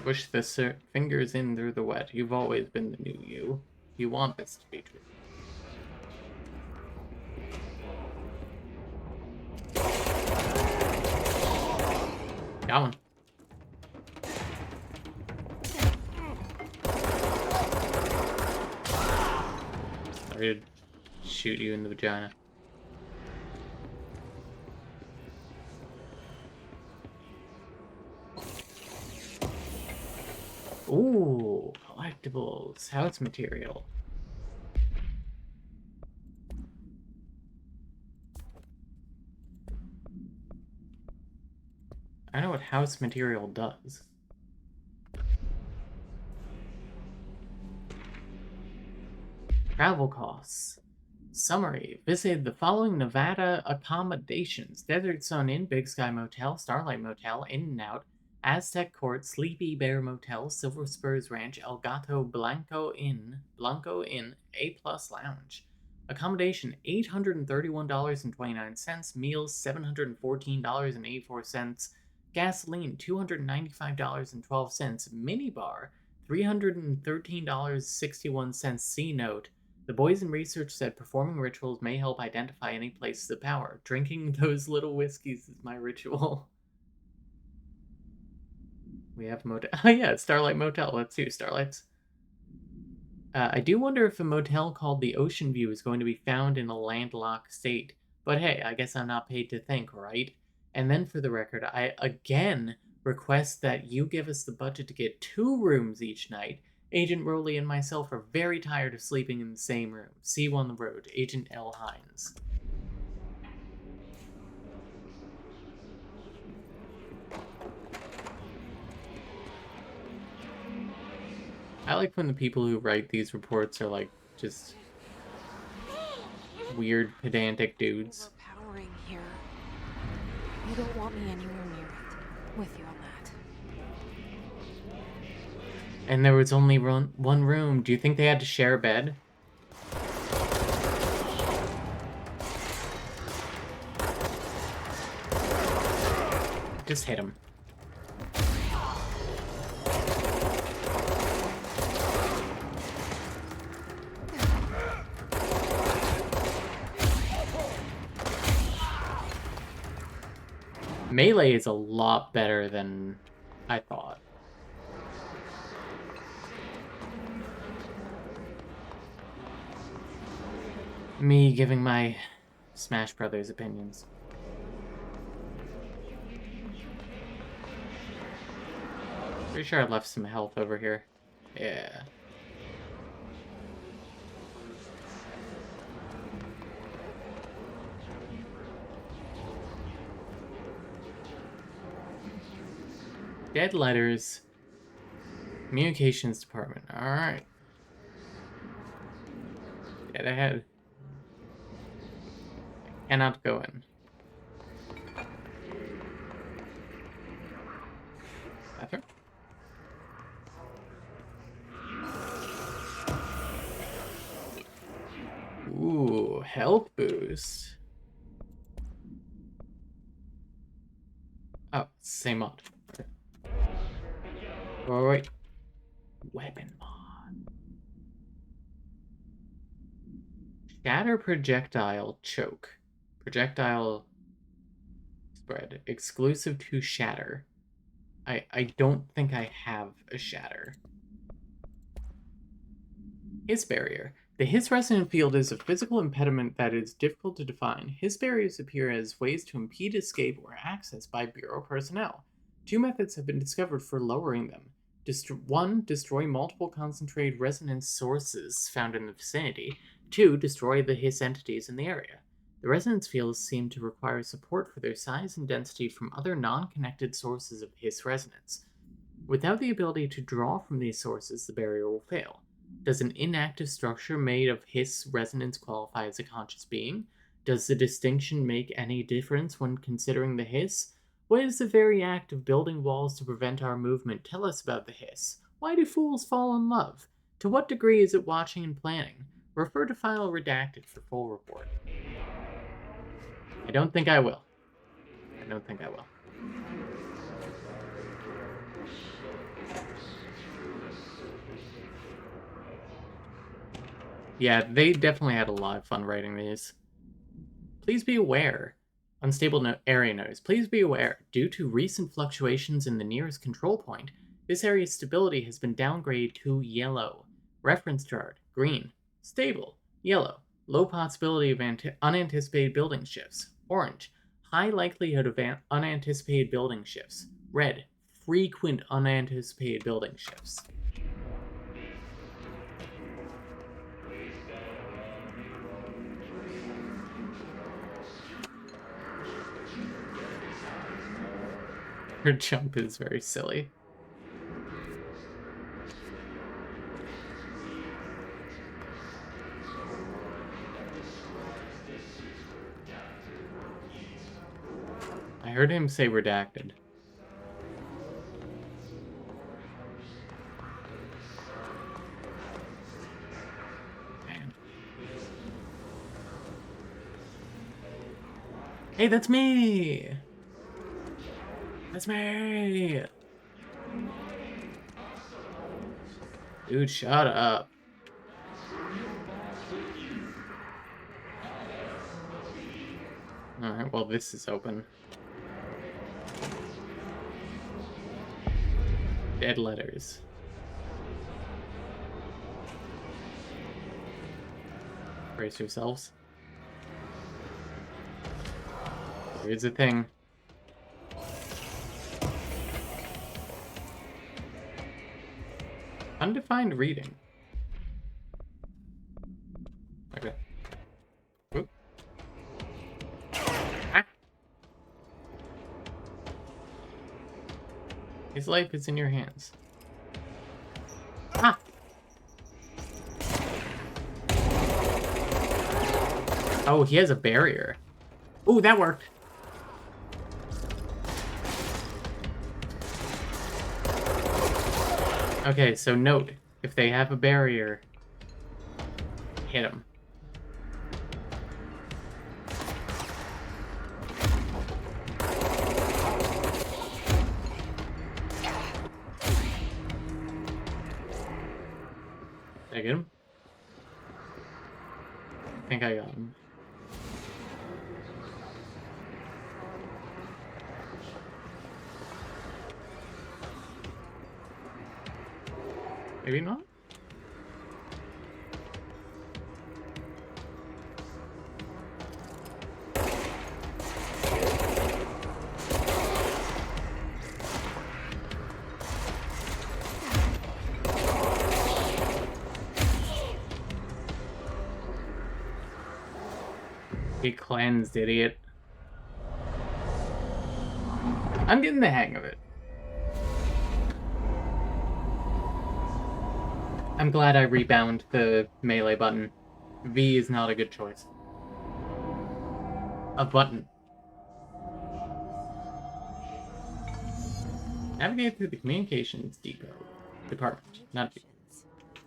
Push the fingers in through the wet. You've always been the new you. You want this to be true. Got one. Sorry to shoot you in the vagina. Ooh, collectibles. House material. I know what house material does. Travel costs. Summary. Visited the following Nevada accommodations. Desert Sun Inn, Big Sky Motel, Starlight Motel, In-N-Out, Aztec Court, Sleepy Bear Motel, Silver Spurs Ranch, El Gato Blanco Inn, A Plus Lounge. Accommodation $831.29, meals $714.84, gasoline $295.12, minibar $313.61, C note The boys in research said performing rituals may help identify any places of power. Drinking those little whiskeys is my ritual. We have motel. Oh yeah, Starlight Motel. Let's do Starlights. I do wonder if a motel called the Ocean View is going to be found in a landlocked state. But hey, I guess I'm not paid to think, right? And then for the record, I again request that you give us the budget to get 2 rooms each night. Agent Rowley and myself are very tired of sleeping in the same room. See you on the road, Agent L. Hines. I like when the people who write these reports are like just weird, pedantic dudes. Overpowering here. You don't want me anywhere near it. With you on that. And there was only one room. Do you think they had to share a bed? Just hit him. Melee is a lot better than I thought. Me giving my Smash Brothers opinions. Pretty sure I left some health over here. Yeah. Dead letters. Communications department. Alright. Dead ahead. I cannot go in. Bathroom? Ooh, health boost. Oh, same mod. Okay. Wait. Weapon mod. Shatter projectile choke. Projectile spread. Exclusive to shatter. I don't think I have a shatter. Hiss barrier. The Hiss resonant field is a physical impediment that is difficult to define. Hiss barriers appear as ways to impede escape or access by Bureau personnel. 2 methods have been discovered for lowering them. 1. Destroy multiple concentrated resonance sources found in the vicinity. 2. Destroy the Hiss entities in the area. The resonance fields seem to require support for their size and density from other non-connected sources of Hiss resonance. Without the ability to draw from these sources, the barrier will fail. Does an inactive structure made of Hiss resonance qualify as a conscious being? Does the distinction make any difference when considering the Hiss? What is the very act of building walls to prevent our movement tell us about the Hiss? Why do fools fall in love? To what degree is it watching and planning? Refer to file redacted for full report. I don't think I will. I don't think I will. Yeah, they definitely had a lot of fun writing these. Please be aware. Unstable area noise. Please be aware. Due to recent fluctuations in the nearest control point, this area's stability has been downgraded to yellow. Reference chart. Green. Stable. Yellow. Low possibility of unanticipated building shifts. Orange. High likelihood of unanticipated building shifts. Red. Frequent unanticipated building shifts. Her jump is very silly. I heard him say redacted. Man. Hey, that's me! That's me! Dude, shut up. Alright, well, this is open. Dead letters. Brace yourselves. Here's the thing. Undefined reading. Okay. Oop. Ah. His life is in your hands. Ah! Oh, he has a barrier. Ooh, that worked. Okay, so note, if they have a barrier, hit them. Did I get him? I think I got him. Maybe not? He cleansed, idiot. I'm getting the hang of it. I'm glad I rebound the melee button. V is not a good choice. A button. Navigate through the communications depot. Department. Not depot.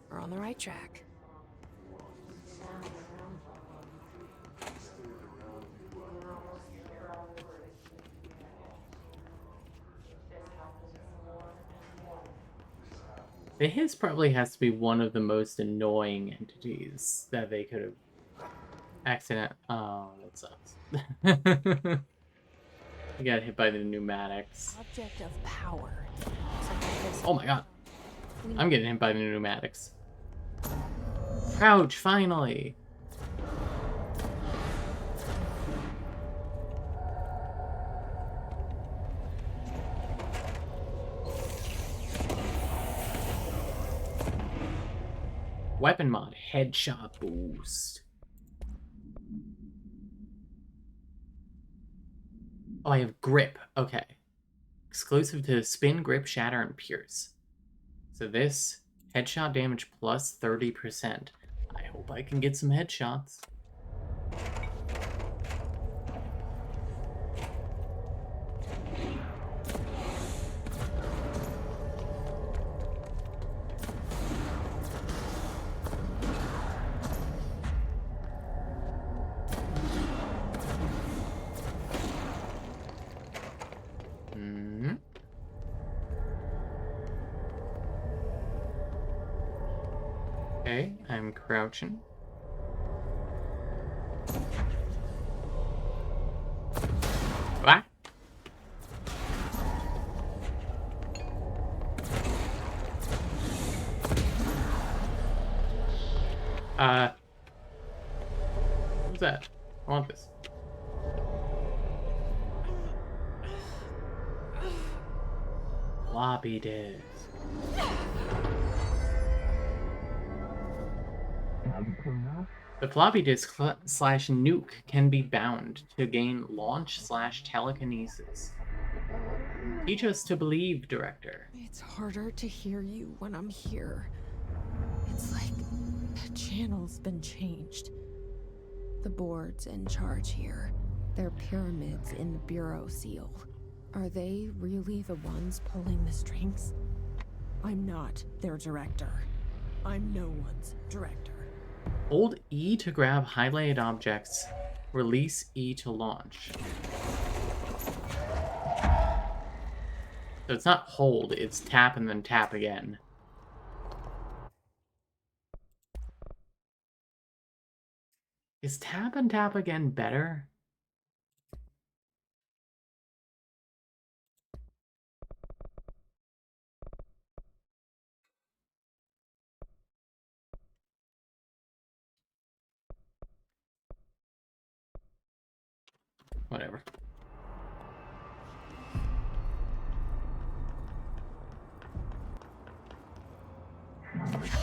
We're on the right track. The Hiss probably has to be one of the most annoying entities that they could have Oh, that sucks. You got hit by the pneumatics. Object of power. Oh my god. I'm getting hit by the pneumatics. Crouch, finally! Weapon mod, headshot boost. Oh, I have grip. Okay. Exclusive to spin, grip, shatter, and pierce. So this, headshot damage plus 30%. I hope I can get some headshots. Okay, I'm crouching. What? What's that? I want this. Floppy disk. The floppy disk slash nuke can be bound to gain launch slash telekinesis. Teach us to believe, Director. It's harder to hear you when I'm here. It's like the channel's been changed. The board's in charge here. They're pyramids in the Bureau seal. Are they really the ones pulling the strings? I'm not their director. I'm no one's director. Hold E to grab highlighted objects. Release E to launch. So it's not hold, it's tap and then tap again. Is tap and tap again better? Whatever.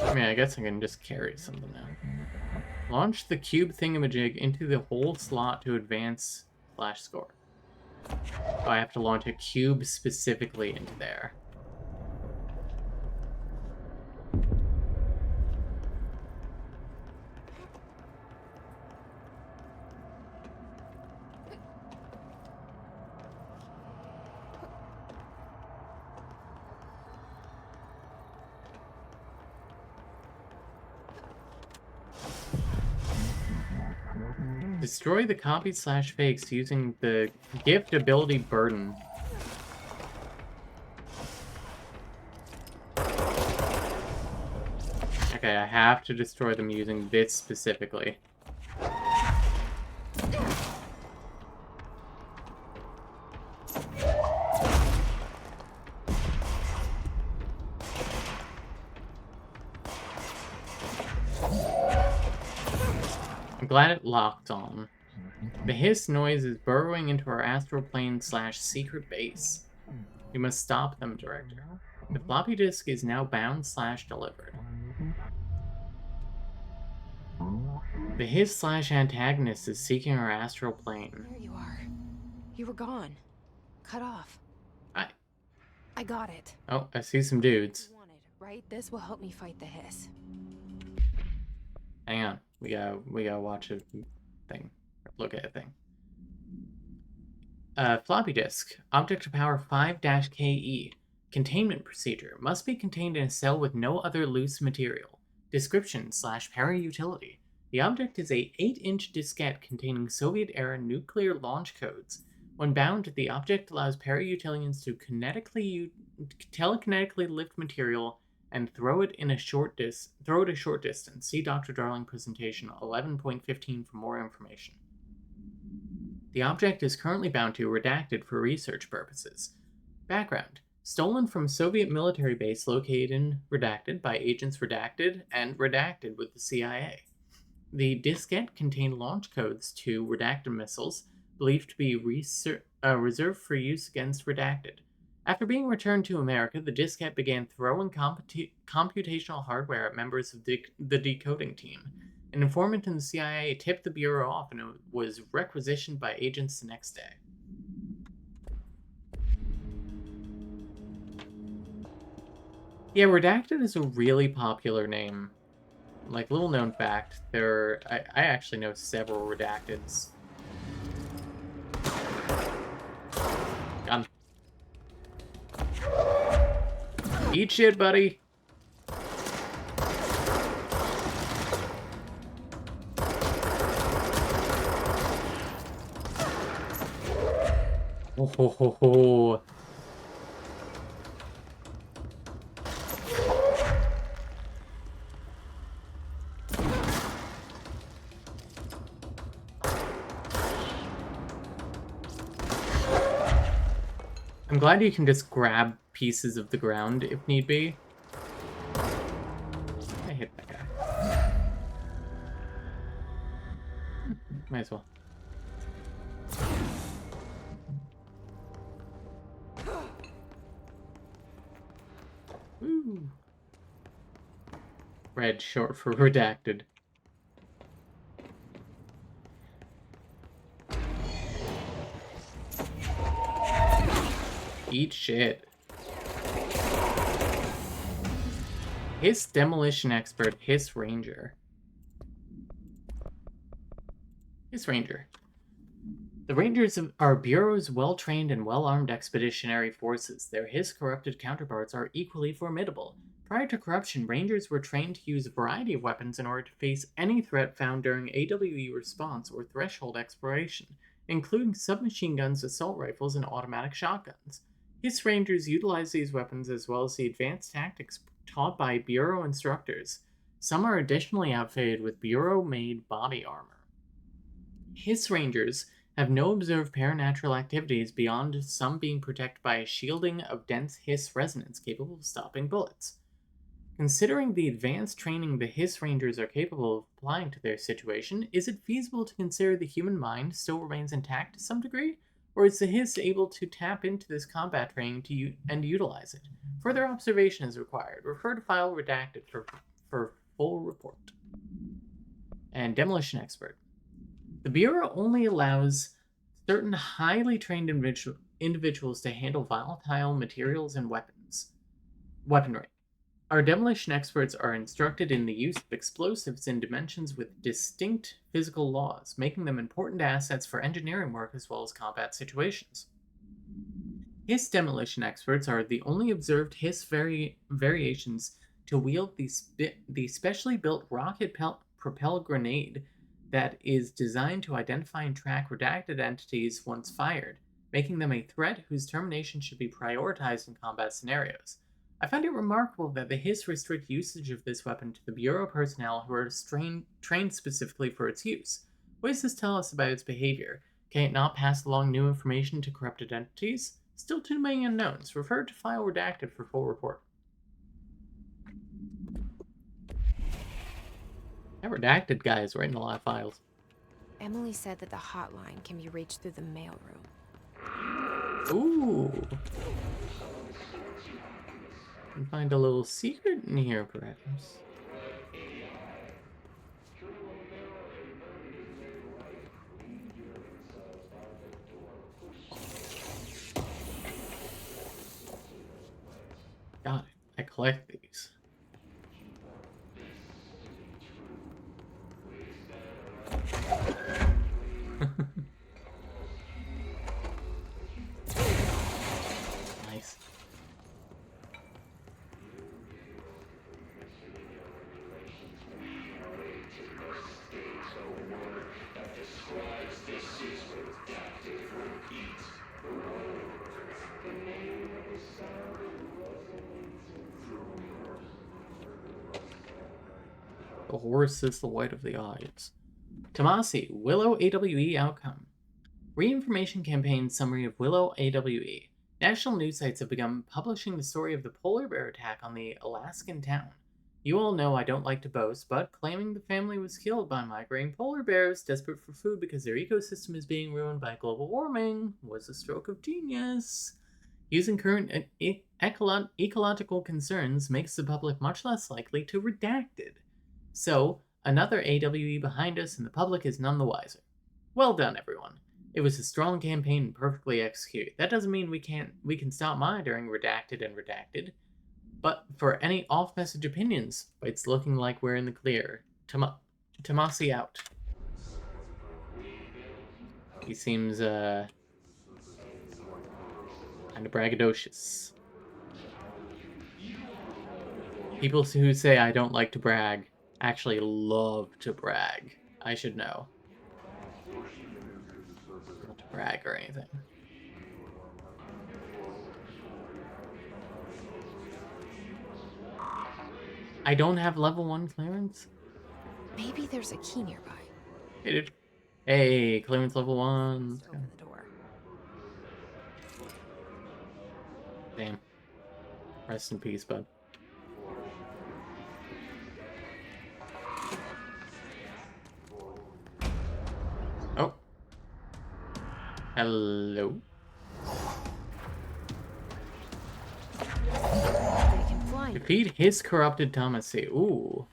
I mean, I guess I can just carry something now. Launch the cube thingamajig into the hole slot to advance / score. Oh, I have to launch a cube specifically into there. Destroy the copy / fakes using the gift ability burden. Okay, I have to destroy them using this specifically. I'm glad it locked on. The hiss noise is burrowing into our astral plane / secret base. We must stop them, Director. The floppy disk is now bound / delivered. The hiss / antagonist is seeking our astral plane. There you are. You were gone. Cut off. I got it. Oh, I see some dudes. You wanted, right? This will help me fight the hiss. Hang on. We gotta watch a thing. Look at a thing. Floppy disk. Object to power 5-KE. Containment procedure. Must be contained in a cell with no other loose material. Description / para-utility. The object is a 8-inch diskette containing Soviet-era nuclear launch codes. When bound, the object allows para-utilians to telekinetically lift material and throw it a short distance. See Dr. Darling presentation 11.15 for more information. The object is currently bound to redacted for research purposes. Background. Stolen from Soviet military base located in Redacted by Agents Redacted and Redacted with the CIA. The diskette contained launch codes to redacted missiles, believed to be reserved for use against Redacted. After being returned to America, the diskette began throwing computational hardware at members of the decoding team. An informant in the CIA tipped the Bureau off and it was requisitioned by agents the next day. Yeah, Redacted is a really popular name. Like, little known fact, I actually know several Redacteds. Eat shit, buddy! Oh ho ho ho! I'm glad you can just grab pieces of the ground if need be. I hit that guy. Might as well. Woo. Red, short for redacted. Eat shit. Hiss demolition expert, Hiss Ranger. Hiss Ranger. The Rangers are Bureau's well-trained and well-armed expeditionary forces. Their Hiss corrupted counterparts are equally formidable. Prior to corruption, Rangers were trained to use a variety of weapons in order to face any threat found during AWE response or threshold exploration, including submachine guns, assault rifles, and automatic shotguns. Hiss Rangers utilize these weapons as well as the advanced tactics taught by Bureau instructors. Some are additionally outfitted with Bureau-made body armor. Hiss Rangers have no observed paranatural activities beyond some being protected by a shielding of dense hiss resonance capable of stopping bullets. Considering the advanced training the Hiss Rangers are capable of applying to their situation, is it feasible to consider the human mind still remains intact to some degree? Or is the Hiss able to tap into this combat training and utilize it? Further observation is required. Refer to file redacted for full report. And Demolition Expert. The Bureau only allows certain highly trained individuals to handle volatile materials and weaponry. Our demolition experts are instructed in the use of explosives in dimensions with distinct physical laws, making them important assets for engineering work as well as combat situations. Hiss demolition experts are the only observed Hiss variations to wield the specially built rocket propelled grenade that is designed to identify and track redacted entities once fired, making them a threat whose termination should be prioritized in combat scenarios. I find it remarkable that the Hiss restrict usage of this weapon to the Bureau personnel who are trained specifically for its use. What does this tell us about its behavior? Can it not pass along new information to corrupted entities? Still too many unknowns. Refer to file redacted for full report. That redacted guy is writing a lot of files. Emily said that the hotline can be reached through the mailroom. Ooh. Can find a little secret in here, perhaps. Got it. I collect these. Nice. The horse is the white of the eyes. Tomasi, Willow AWE outcome. Reinformation campaign summary of Willow AWE. National news sites have begun publishing the story of the polar bear attack on the Alaskan town. You all know I don't like to boast, but claiming the family was killed by migrating polar bears desperate for food because their ecosystem is being ruined by global warming was a stroke of genius. Using current ecological concerns makes the public much less likely to redact it. So, another AWE behind us and the public is none the wiser. Well done, everyone. It was a strong campaign and perfectly executed. That doesn't mean we can stop monitoring redacted and redacted. But for any off-message opinions, it's looking like we're in the clear. Tomasi out. He seems kind of braggadocious. People who say I don't like to brag actually love to brag. I should know. Not to brag or anything. I don't have level 1 clearance? Maybe there's a key nearby. Hey, dude. Hey, clearance level 1. Let's go. Open the door. Damn. Rest in peace, bud. Oh. Hello. They can fly. Defeat his corrupted Tomasi. Ooh.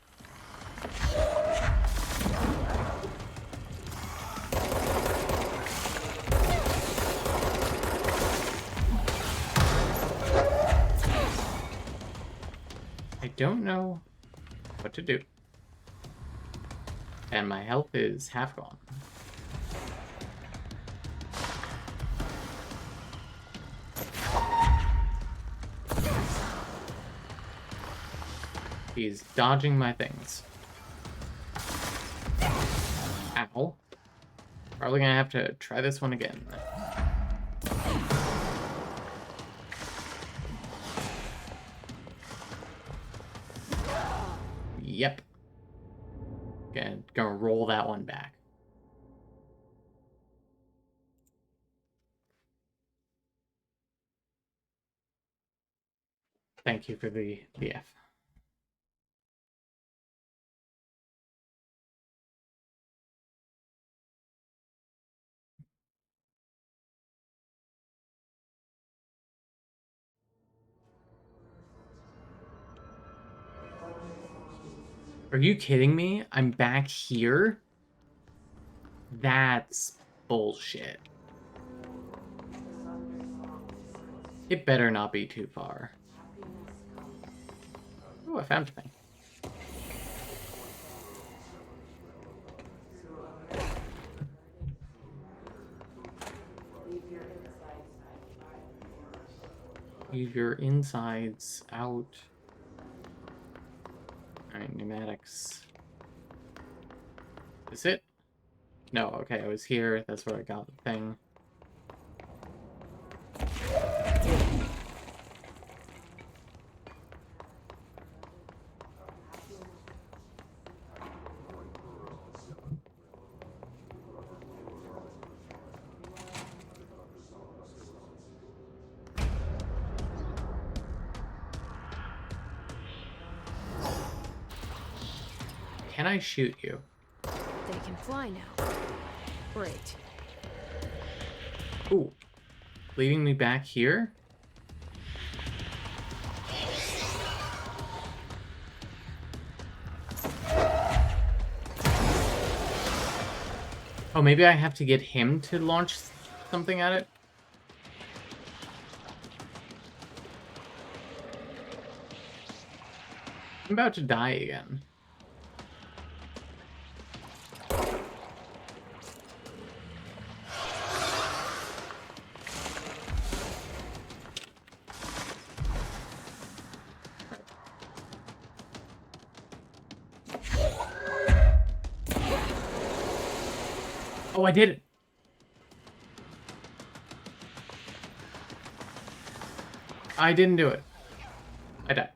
I don't know what to do. And my health is half gone. He's dodging my things. Ow. Probably gonna have to try this one again. Yep. Gonna roll that one back. Thank you for the F. Are you kidding me? I'm back here? That's bullshit. It better not be too far. Oh, I found a thing. Leave your insides out. Alright, pneumatics. Is it? No, okay, I was here. That's where I got the thing. Can I shoot you? They can fly now. Great. Ooh. Leaving me back here? Oh, maybe I have to get him to launch something at it? I'm about to die again. Oh, I did it. I didn't do it. I died.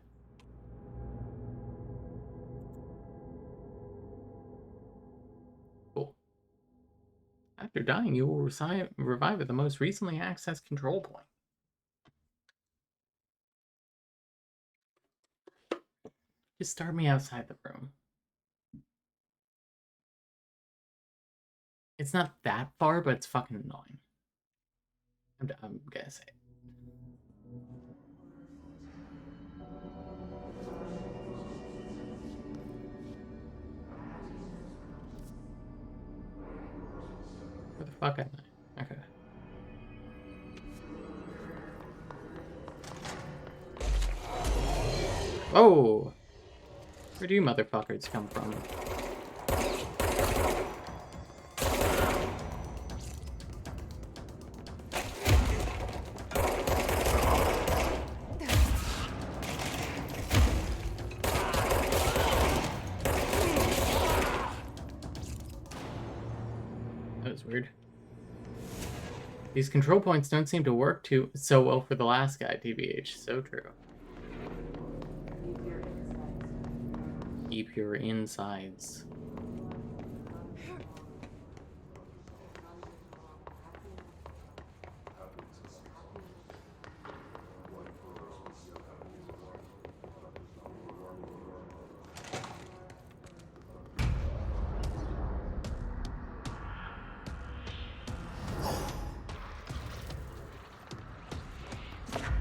Cool. After dying, you will revive at the most recently accessed control point. Just start me outside the room. It's not that far, but it's fucking annoying. I'm gonna say it. Where the fuck am I? Okay. Oh! Where do you motherfuckers come from? That was weird. These control points don't seem to work so well for the last guy, TBH. So true. Keep your insides.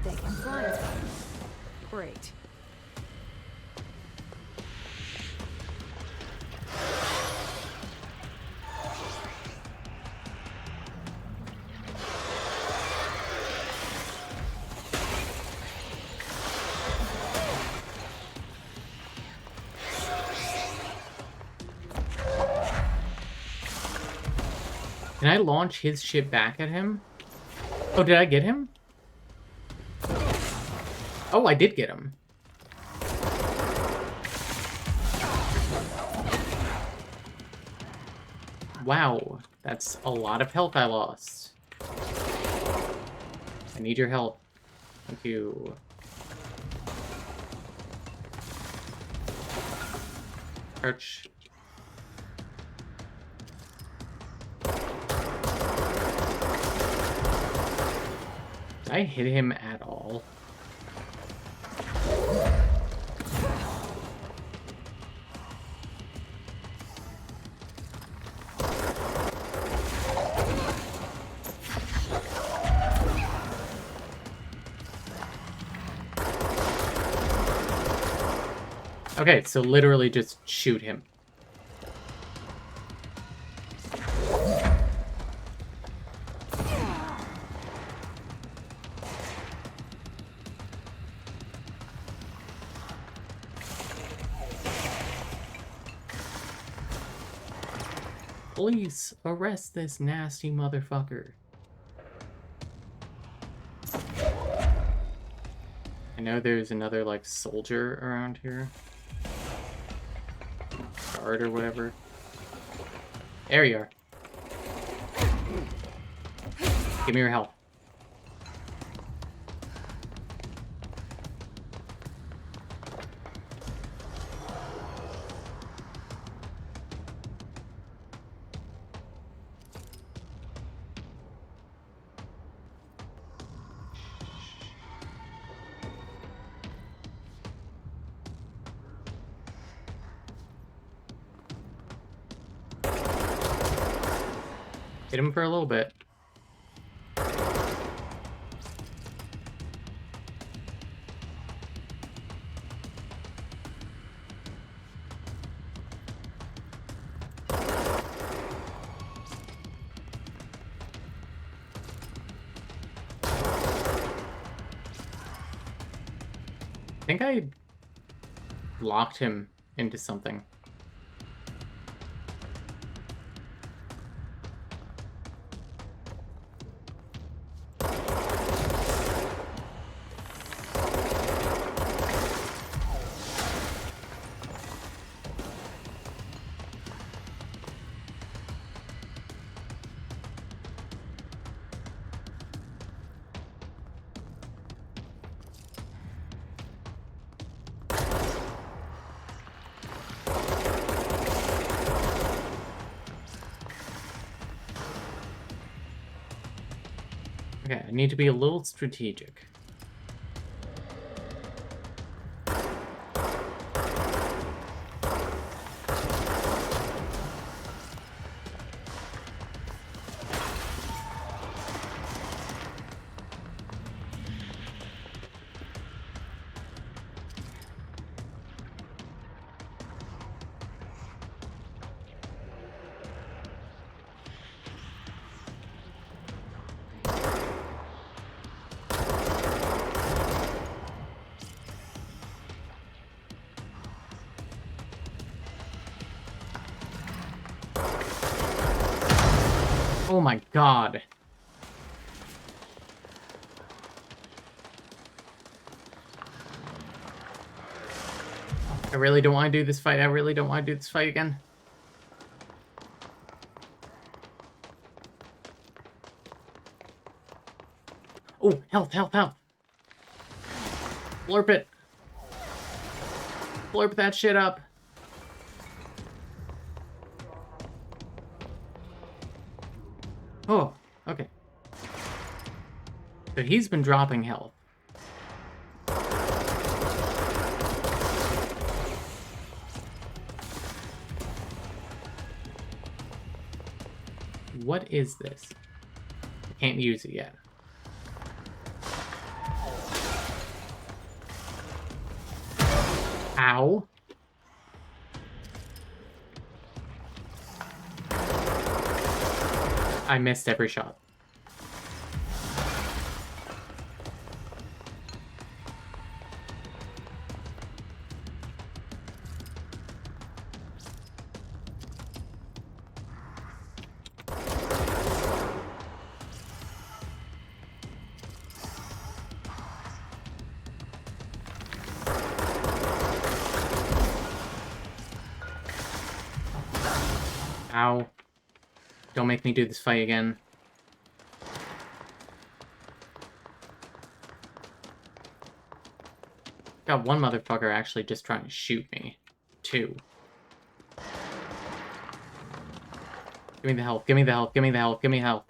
They can fly now. Great. Can I launch his ship back at him? Oh, did I get him? Oh, I did get him. Wow, that's a lot of health I lost. I need your help. Thank you. Perch. Did I hit him at all? Okay, so literally just shoot him. Police, arrest this nasty motherfucker. I know there's another, like, soldier around here. Guard or whatever. There you are. Give me your health. Hit him for a little bit. I think I locked him into something. Okay, I need to be a little strategic. Oh my god. I really don't want to do this fight. I really don't want to do this fight again. Oh, health, health, health. Blurp it. Blurp that shit up. Oh, okay. So he's been dropping health. What is this? I can't use it yet. Ow. I missed every shot. Ow. Don't make me do this fight again. Got one motherfucker actually just trying to shoot me. Two. Give me the health, give me the health, give me the health, give me health.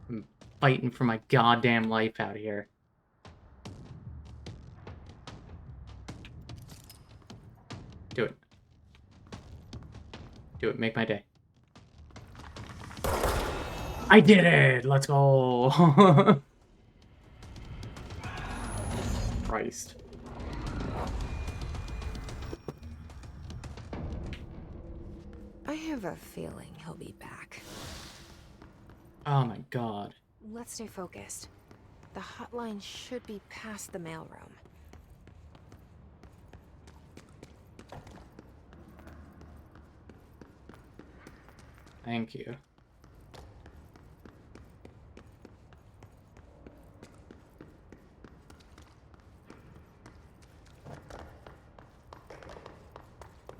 I'm fighting for my goddamn life out here. Do it. Do it. Make my day. I did it! Let's go! Christ. I have a feeling he'll be back. Oh my god. Let's stay focused. The hotline should be past the mailroom. Thank you.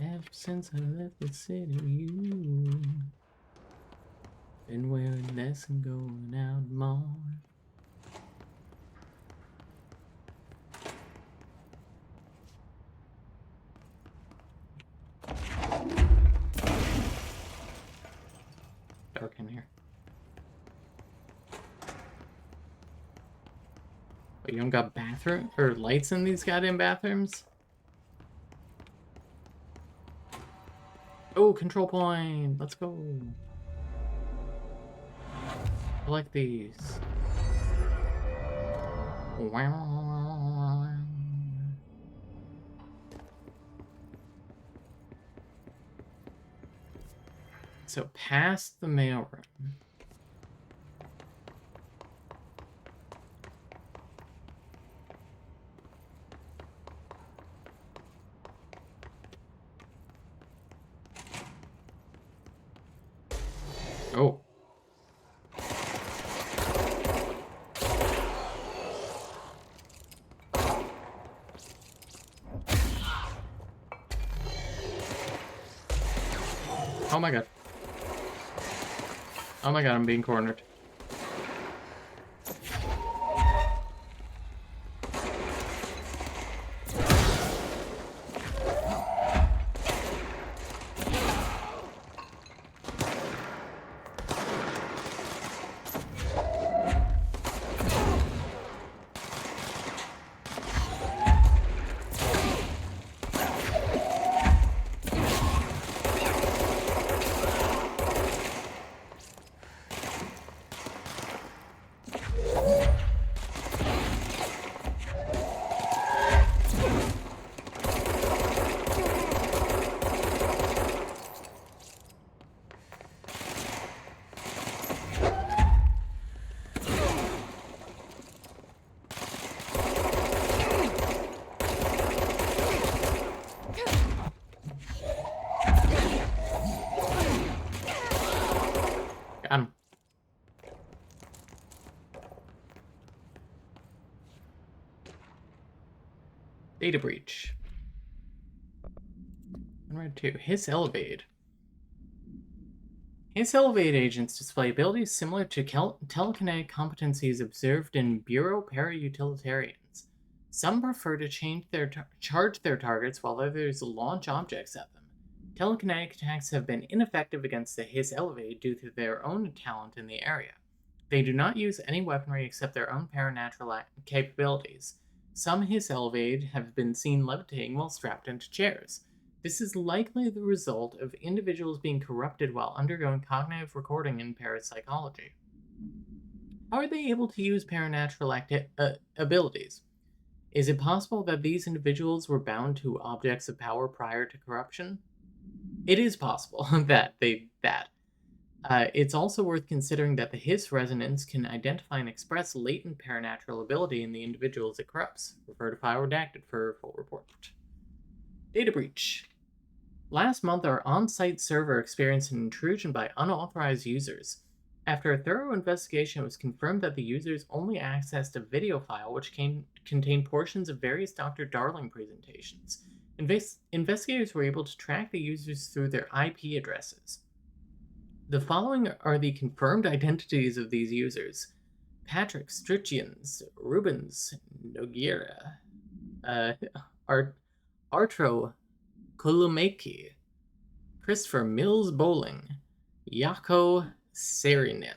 Ever since I left the city, you been wearing less and going out more. Dark in here. But you don't got bathroom or lights in these goddamn bathrooms? Oh, control point. Let's go. I like these. So past the mailroom. Oh. Oh my god. Oh my god, I'm being cornered. Got him. Data breach. Unread 2. Hiss Elevate. Hiss Elevate agents display abilities similar to telekinetic competencies observed in Bureau para-utilitarians. Some prefer to charge their targets while others launch objects at them. Telekinetic attacks have been ineffective against the Hiss Elevate due to their own talent in the area. They do not use any weaponry except their own paranatural capabilities. Some Hiss Elevate have been seen levitating while strapped into chairs. This is likely the result of individuals being corrupted while undergoing cognitive recording in parapsychology. How are they able to use paranatural abilities? Is it possible that these individuals were bound to objects of power prior to corruption? It is possible that. It's also worth considering that the Hiss resonance can identify and express latent paranatural ability in the individuals it corrupts. Refer to file redacted for full report. Data breach. Last month, our on-site server experienced an intrusion by unauthorized users. After a thorough investigation, it was confirmed that the users only accessed a video file which contained portions of various Dr. Darling presentations. Investigators were able to track the users through their IP addresses. The following are the confirmed identities of these users: Patrick Strichians, Rubens Noguera, Artro Kolumeki, Christopher Mills Bowling, Yako Sarinen.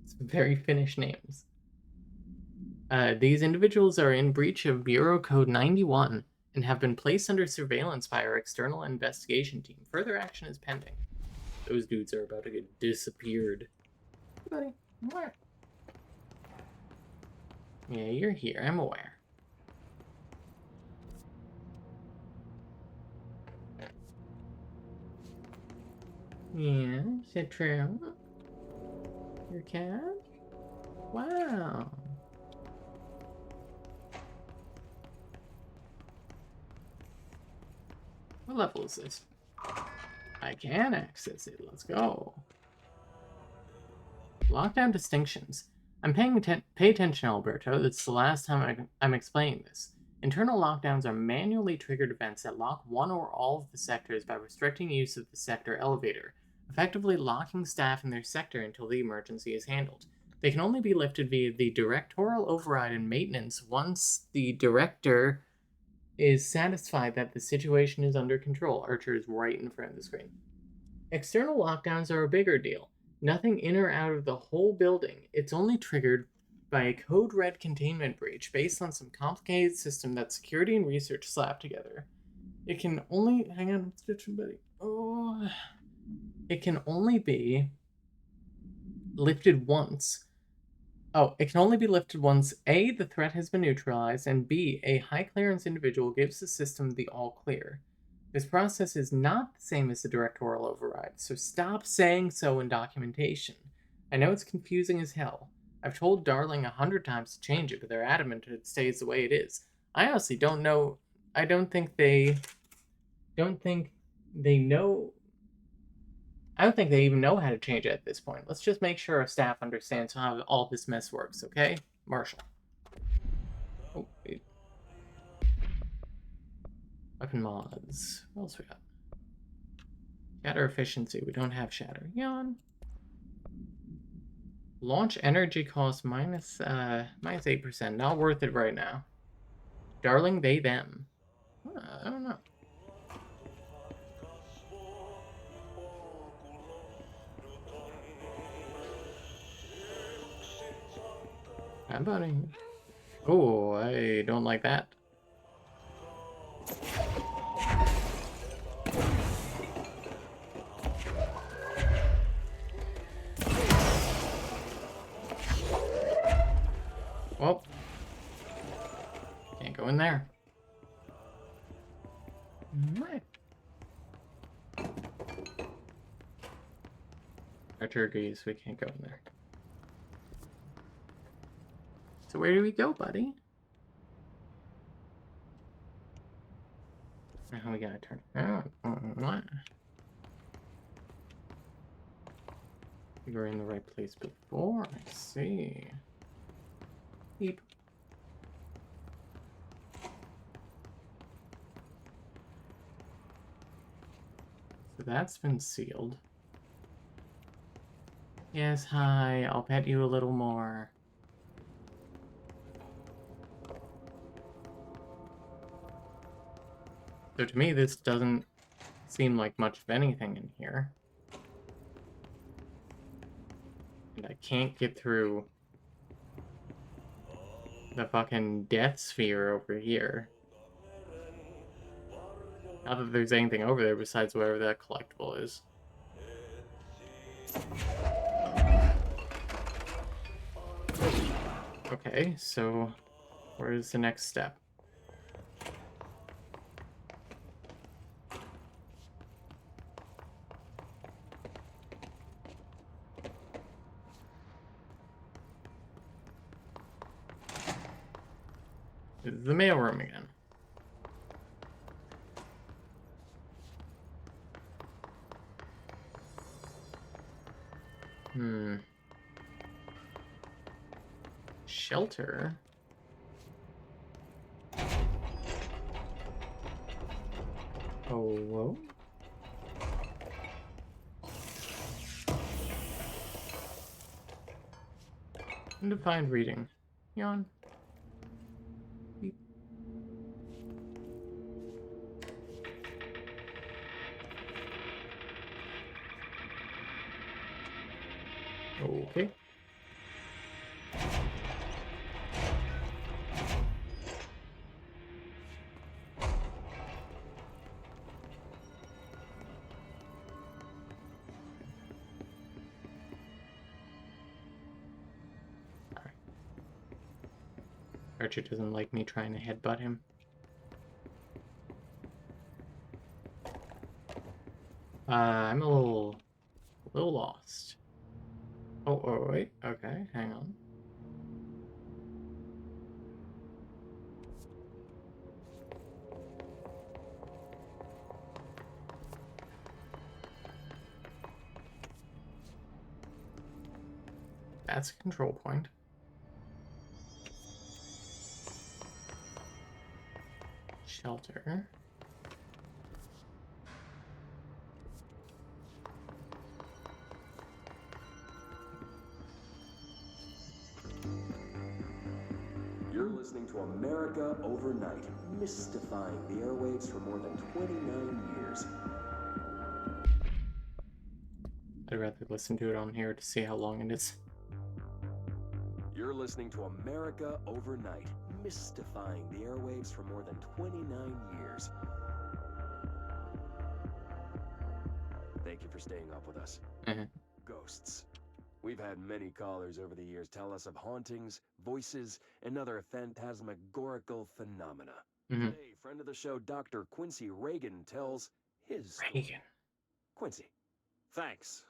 Some very Finnish names. These individuals are in breach of Bureau Code 91 and have been placed under surveillance by our external investigation team. Further action is pending. those dudes are about to get disappeared. Buddy, what? Yeah, you're here. I'm aware. Yeah, is it true? Your cat? Wow. What level is this? I can access it. Let's go. Lockdown distinctions. Pay attention, Alberto. That's the last time I'm explaining this. Internal lockdowns are manually triggered events that lock one or all of the sectors by restricting use of the sector elevator, effectively locking staff in their sector until the emergency is handled. They can only be lifted via the directorial override and maintenance once the director is satisfied that the situation is under control. Archer is right in front of the screen. External lockdowns are a bigger deal. Nothing in or out of the whole building. It's only triggered by a code red containment breach based on some complicated system that security and research slapped together. It can only... Hang on, buddy. Oh... It can only be lifted once. Oh, it can only be lifted once A, the threat has been neutralized, and B, a high clearance individual gives the system the all clear. This process is not the same as the directorial override, so stop saying so in documentation. I know it's confusing as hell. I've told Darling 100 times to change it, but they're adamant it stays the way it is. I honestly don't know. I don't think they know. I don't think they even know how to change it at this point. Let's just make sure our staff understands how all this mess works, okay? Marshall. Oh, wait. Weapon mods. What else we got? Shatter efficiency. We don't have shatter. Yawn. Launch energy cost minus 8%. Not worth it right now. Darling, they, them. I don't know. Hi, buddy. Oh, I don't like that. Well, can't go in there. What? Our turkeys, we can't go in there. So where do we go, buddy? Now we gotta turn around. What? We were in the right place before. I see. Beep. So that's been sealed. Yes, hi. I'll pet you a little more. So to me, this doesn't seem like much of anything in here. And I can't get through the fucking death sphere over here. Not that there's anything over there besides whatever that collectible is. Okay, so where's the next step? This is the mailroom again. Shelter? Oh, whoa. Undefined reading. Yawn. Beep. Okay. Archer doesn't like me trying to headbutt him. I'm a little lost. Oh, wait. Okay, hang on. That's a control point. Shelter. You're listening to America Overnight, mystifying the airwaves for more than 29 years. I'd rather listen to it on here to see how long it is. You're listening to America Overnight, mystifying the airwaves for more than 29 years. Thank you for staying up with us. Ghosts. We've had many callers over the years tell us of hauntings, voices, and other phantasmagorical phenomena. Today, friend of the show, Dr. Quincy Reagan tells his story. Quincy. Thanks.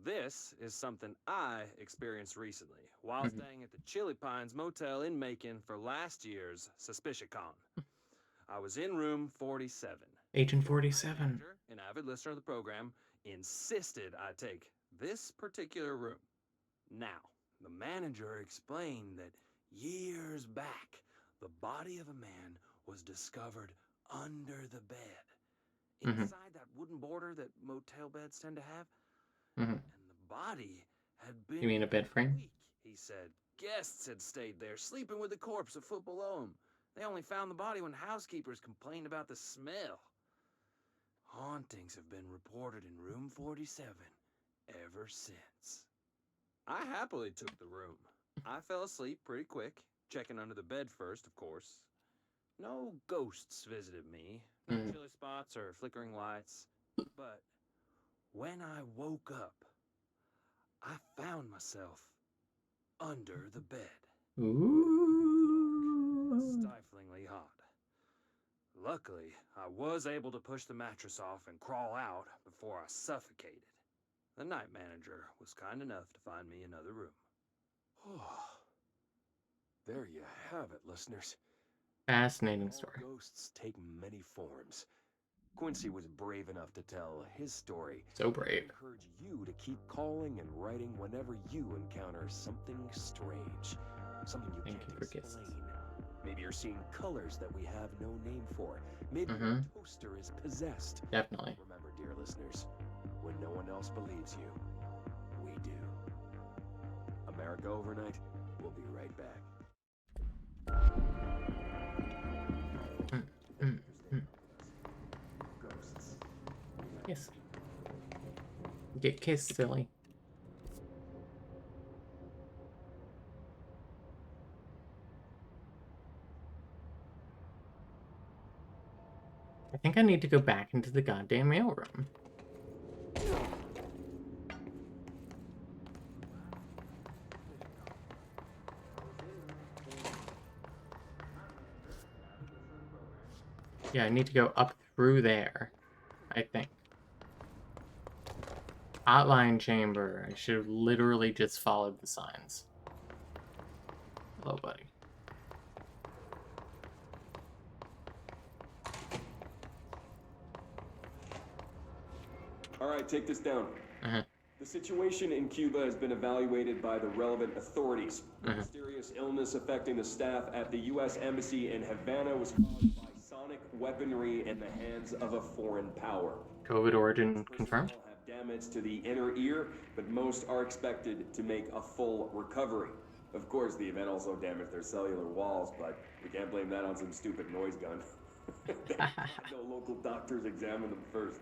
This is something I experienced recently while staying at the Chili Pines Motel in Macon for last year's SuspiciaCon. I was in room 47. Agent 47. Manager, an avid listener of the program, insisted I take this particular room. Now, the manager explained that years back, the body of a man was discovered under the bed. Inside that wooden border that motel beds tend to have. And the body had been... You mean a bed frame? Week, he said. Guests had stayed there, sleeping with the corpse a foot below them. They only found the body when housekeepers complained about the smell. Hauntings have been reported in room 47 ever since. I happily took the room. I fell asleep pretty quick, checking under the bed first, of course. No ghosts visited me, no chilly spots or flickering lights. But when I woke up, I found myself under the bed. Ooh. Stiflingly hot. Luckily, I was able to push the mattress off and crawl out before I suffocated. The night manager was kind enough to find me another room. There you have it, listeners. Fascinating story. Ghosts take many forms. Quincy was brave enough to tell his story. So brave. I encourage you to keep calling and writing whenever you encounter something strange. Something you can't explain. Maybe you're seeing colors that we have no name for. Maybe your toaster is possessed. Definitely. Remember, dear listeners, when no one else believes you, we do. America Overnight, we'll be right back. Ghosts. Yes. Get kissed, silly. I think I need to go back into the goddamn mailroom. Yeah, I need to go up through there, I think. Hotline chamber. I should have literally just followed the signs. Hello, buddy. All right, take this down. The situation in Cuba has been evaluated by the relevant authorities. The mysterious illness affecting the staff at the U.S. Embassy in Havana was caused by sonic weaponry in the hands of a foreign power. COVID origin confirmed? Have damage to the inner ear, but most are expected to make a full recovery. Of course, the event also damaged their cellular walls, but we can't blame that on some stupid noise gun. No local doctors examine them first.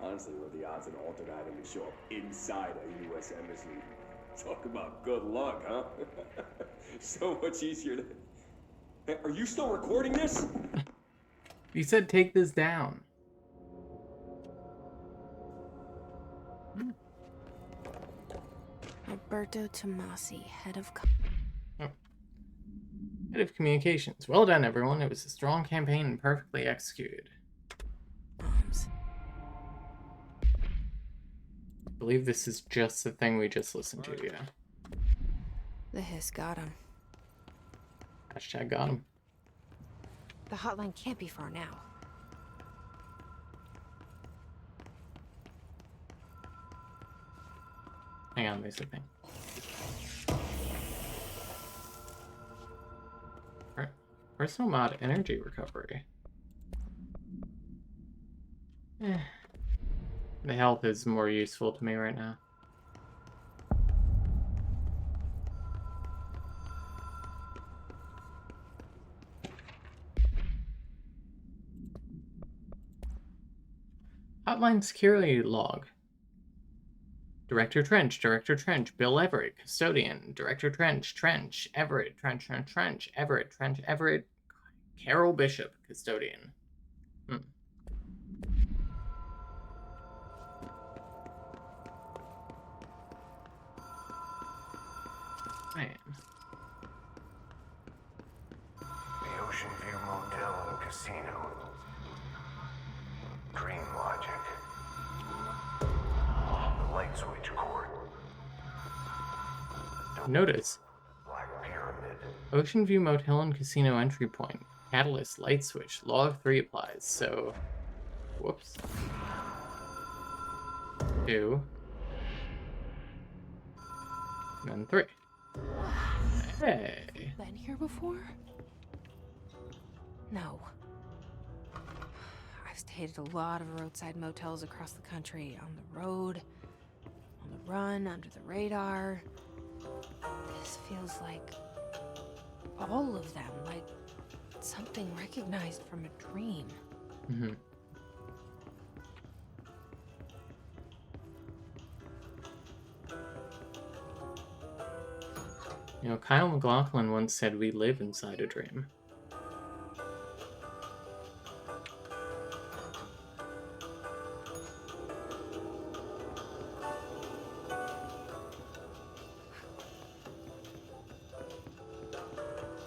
Honestly, what are the odds an altered item would show up inside a U.S. embassy? Talk about good luck, huh? So much easier to... Hey, are you still recording this? You said take this down. Alberto Tomasi, head of... Oh. Head of Communications. Well done, everyone. It was a strong campaign and perfectly executed. Bombs. I believe this is just the thing we just listened to, yeah. The hiss got him. Hashtag got him. The hotline can't be far now. Hang on, there's a thing. Alright. Personal mod energy recovery. The health is more useful to me right now. Hotline security log. Director Trench, Bill Everett, Custodian, Director Trench, Everett, Trench, Everett, Carol Bishop, Custodian. Man. The Ocean View Motel and Casino. Dream logic. The light switch cord. Notice. Black Pyramid. Ocean View Motel and Casino entry point. Catalyst, light switch, log 3 applies, so... Whoops. 2. And then 3. Hey! Been here before? No. I've stayed at a lot of roadside motels across the country. On the road, on the run, under the radar. This feels like all of them, like something recognized from a dream. Mm-hmm. You know, Kyle MacLachlan once said we live inside a dream.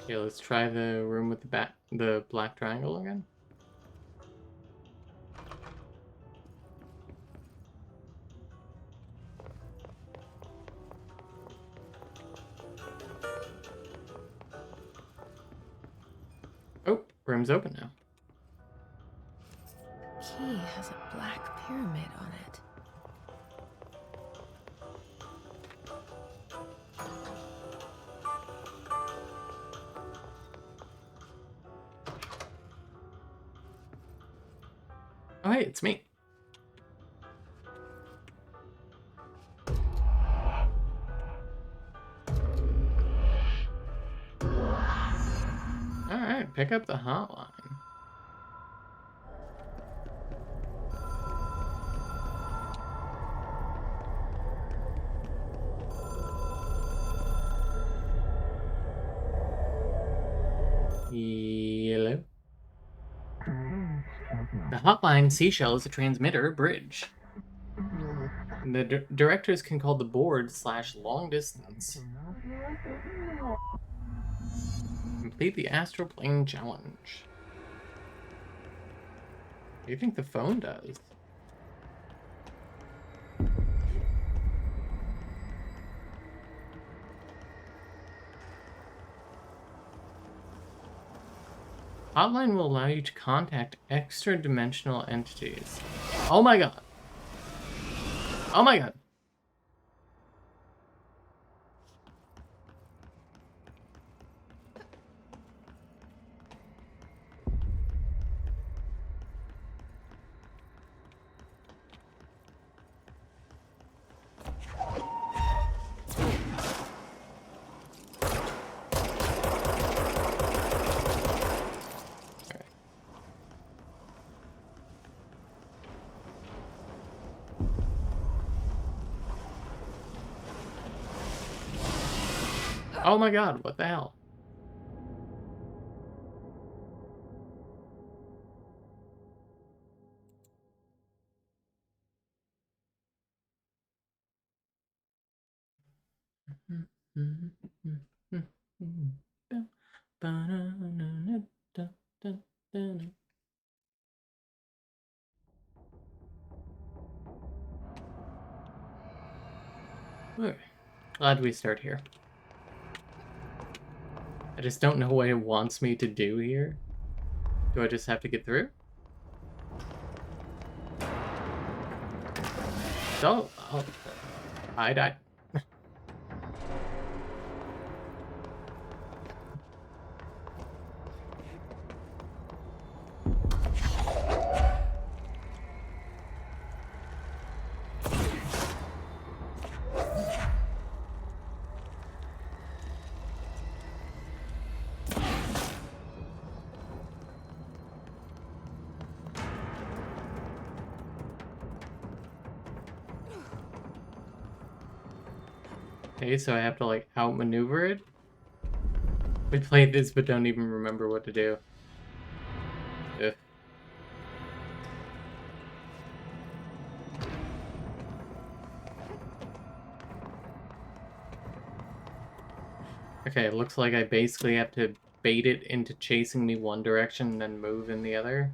Okay, let's try the room with the black triangle again. Oh, room's open now. The key has a black pyramid on it. Oh, hey, it's me. Alright, pick up the hotline. Hello? The hotline seashell is a transmitter bridge. The directors can call the board / long distance. Complete the astral plane challenge. What do you think the phone does? Hotline will allow you to contact extra-dimensional entities. Oh my god. Oh my god. Oh my god, what the hell? Glad we start here. I just don't know what it wants me to do here. Do I just have to get through? So, oh, I died. Okay, so I have to, like, outmaneuver it? We played this but don't even remember what to do. Ugh. Okay, it looks like I basically have to bait it into chasing me one direction and then move in the other.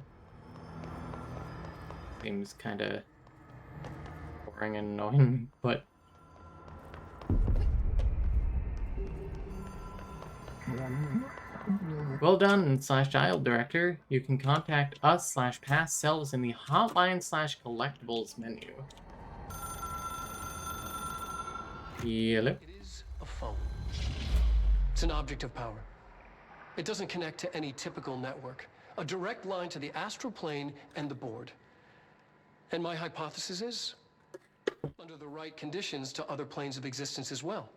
Seems kinda boring and annoying, but... Well done, /child director. You can contact us /past selves in the hotline /collectibles menu. Hello? It is a phone. It's an object of power. It doesn't connect to any typical network. A direct line to the astral plane and the board. And my hypothesis is, under the right conditions, to other planes of existence as well.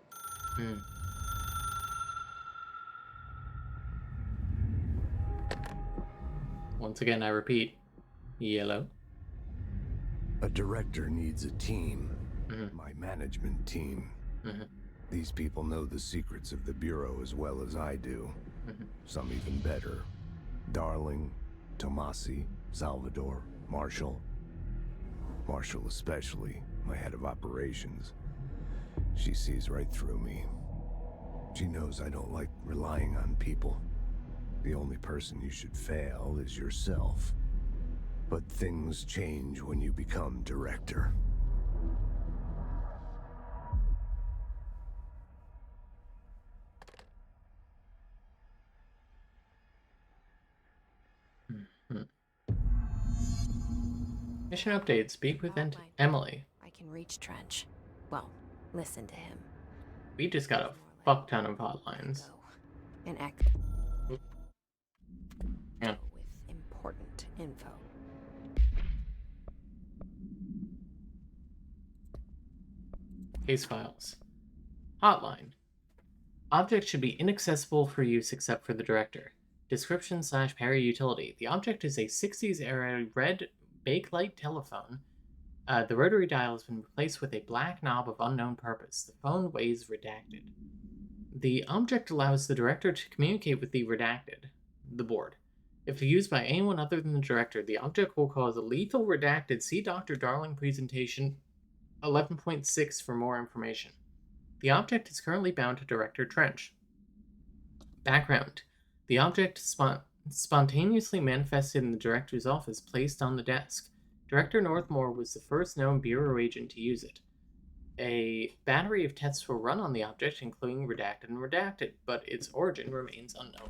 Once again, I repeat, yellow. A director needs a team. My management team. These people know the secrets of the Bureau as well as I do. Some even better. Darling, Tomasi, Salvador, Marshall. Marshall especially, my head of operations. She sees right through me. She knows I don't like relying on people. The only person you should fail is yourself. But things change when you become director. Mission update. Speak with Emily. I can reach Trench. Well, listen to him. We just got a fuck ton of hotlines. An echo Yeah. with important info. Case files. Hotline. Object should be inaccessible for use except for the director. Description /parry utility. The object is a 60s era red bakelite telephone. The rotary dial has been replaced with a black knob of unknown purpose. The phone weighs redacted. The object allows the director to communicate with the redacted, the board. If used by anyone other than the director, the object will cause a lethal redacted. See Dr. Darling presentation 11.6 for more information. The object is currently bound to Director Trench. Background. The object spontaneously manifested in the director's office, placed on the desk. Director Northmore was the first known Bureau agent to use it. A battery of tests were run on the object, including redacted and redacted, but its origin remains unknown.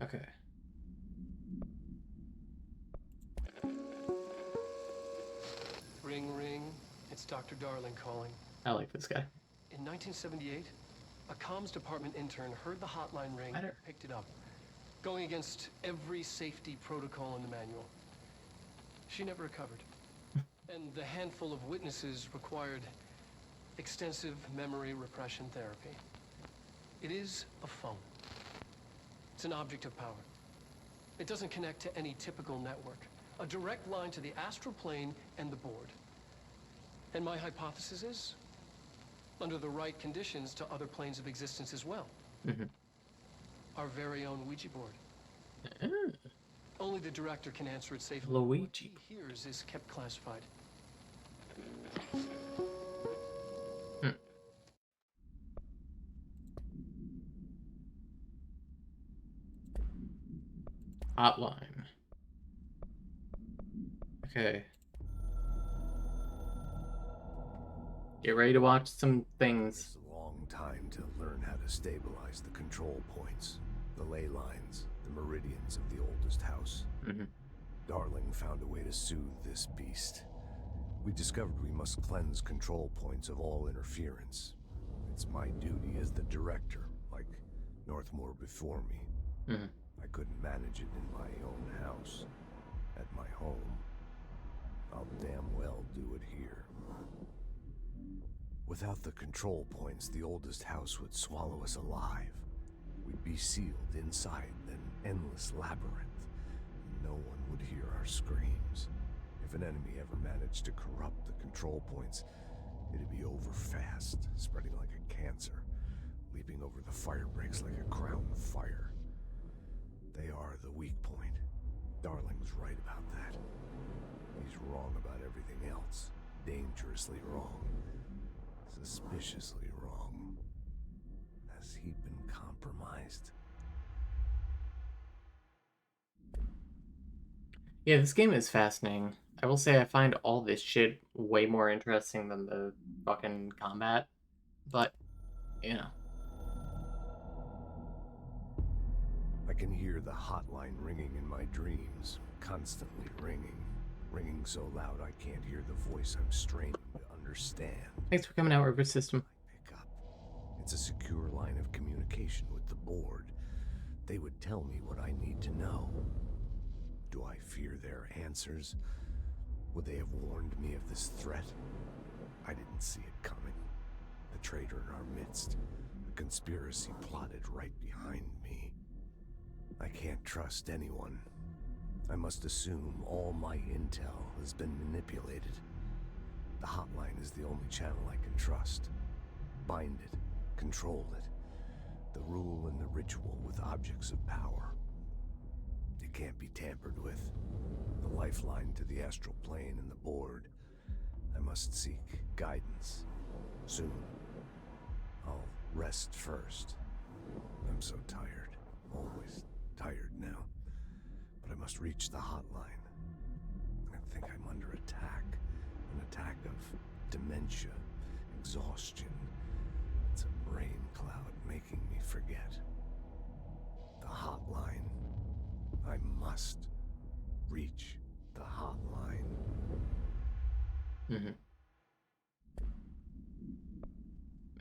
Okay. Ring, ring. It's Dr. Darling calling. I like this guy. In 1978, a comms department intern heard the hotline ring and picked it up, going against every safety protocol in the manual. She never recovered. And the handful of witnesses required extensive memory repression therapy. It is a phone. It's an object of power. It doesn't connect to any typical network. A direct line to the astral plane and the board. And my hypothesis is, under the right conditions, to other planes of existence as well. Our very own Ouija board. Only the director can answer it safely. Luigi. What he hears is kept classified. Hotline. Get ready to watch some things. It's a long time to learn how to stabilize the control points, the ley lines, the meridians of the oldest house. Darling found a way to soothe this beast. We discovered we must cleanse control points of all interference. It's my duty as the director, like Northmore before me. I couldn't manage it in my own house. At my home. I'll damn well do it here. Without the control points, the oldest house would swallow us alive. We'd be sealed inside an endless labyrinth. No one would hear our screams. If an enemy ever managed to corrupt the control points, it'd be over fast, spreading like a cancer, leaping over the fire breaks like a crown of fire. They are the weak point. Darling's right about that. He's wrong about everything else. Dangerously wrong. Suspiciously wrong. Has he been compromised? Yeah, this game is fascinating. I will say I find all this shit way more interesting than the fucking combat. But, you know. I can hear the hotline ringing in my dreams, constantly ringing. Ringing so loud I can't hear the voice I'm straining to understand. Thanks for coming out, River System. I pick up. It's a secure line of communication with the board. They would tell me what I need to know. Do I fear their answers? Would they have warned me of this threat? I didn't see it coming. The traitor in our midst. A conspiracy plotted right behind me. I can't trust anyone. I must assume all my intel has been manipulated. The hotline is the only channel I can trust. Bind it, control it. The rule and the ritual with objects of power. It can't be tampered with. The lifeline to the astral plane and the board. I must seek guidance. Soon. I'll rest first. I'm so tired. Always tired now. But I must reach the hotline. I think I'm under attack. An attack of dementia, exhaustion. It's a brain cloud making me forget. The hotline. I must reach the hotline.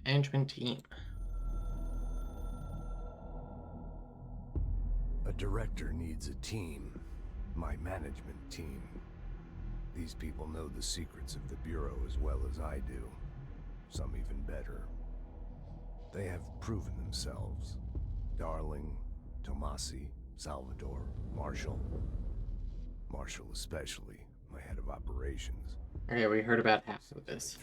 Management team. A director needs a team. My management team. These people know the secrets of the Bureau as well as I do. Some even better. They have proven themselves. Darling, Tomasi, Salvador, Marshall. Marshall especially, my head of operations. Okay, we heard about half of this.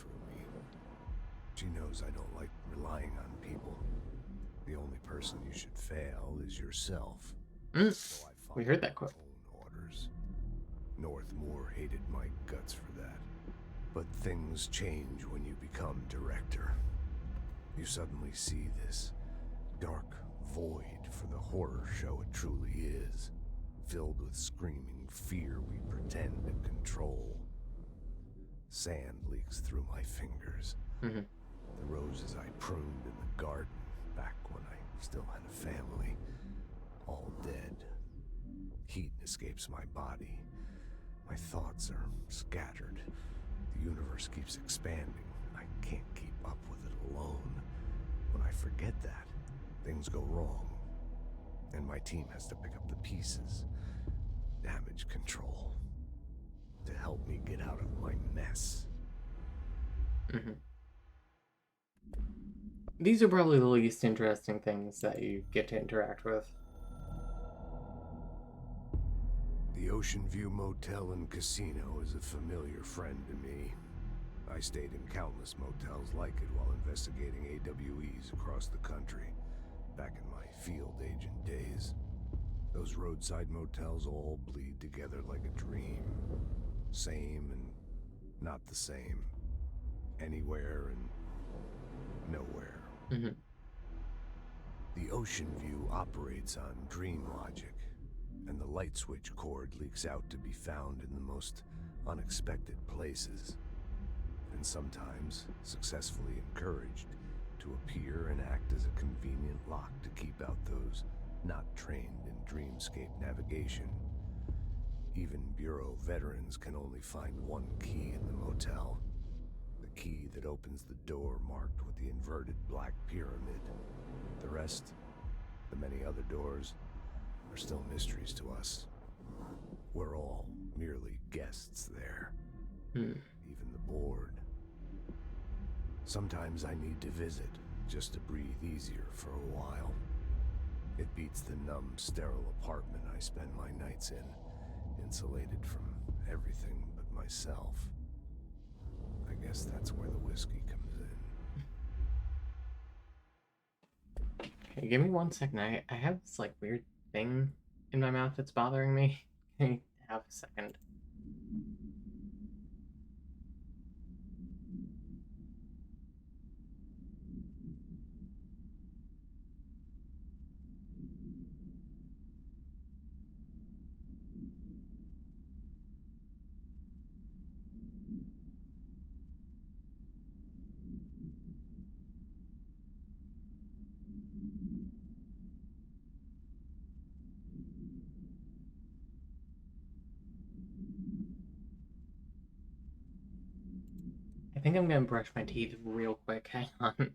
She knows I don't like relying on people. The only person you should fail is yourself. So We heard that quote. Orders. Northmore hated my guts for that. But things change when you become director. You suddenly see this dark void for the horror show it truly is. Filled with screaming fear we pretend to control. Sand leaks through my fingers. The roses I pruned in the garden back when I still had a family. All dead. Heat escapes my body. My thoughts are scattered. The universe keeps expanding. I can't keep up with it alone. When I forget that, things go wrong. And my team has to pick up the pieces. Damage control. To help me get out of my mess. These are probably the least interesting things that you get to interact with. The Ocean View Motel and Casino is a familiar friend to me. I stayed in countless motels like it while investigating AWEs across the country, back in my field agent days. Those roadside motels all bleed together like a dream. Same and not the same. Anywhere and nowhere. The Ocean View operates on dream logic, and the light switch cord leaks out to be found in the most unexpected places. And and sometimes successfully encouraged to appear and act as a convenient lock to keep out those not trained in dreamscape navigation. Even Bureau veterans can only find one key in the motel. The key that opens the door marked with the inverted black pyramid. The rest, the many other doors, are still mysteries to us. We're all merely guests there. Even the board. Sometimes I need to visit, just to breathe easier for a while. It beats the numb, sterile apartment I spend my nights in, insulated from everything but myself. I guess that's where the whiskey comes in. Okay, give me 1 second. I have this like weird thing in my mouth that's bothering me. Can you have a second? I think I'm gonna brush my teeth real quick. Hang on.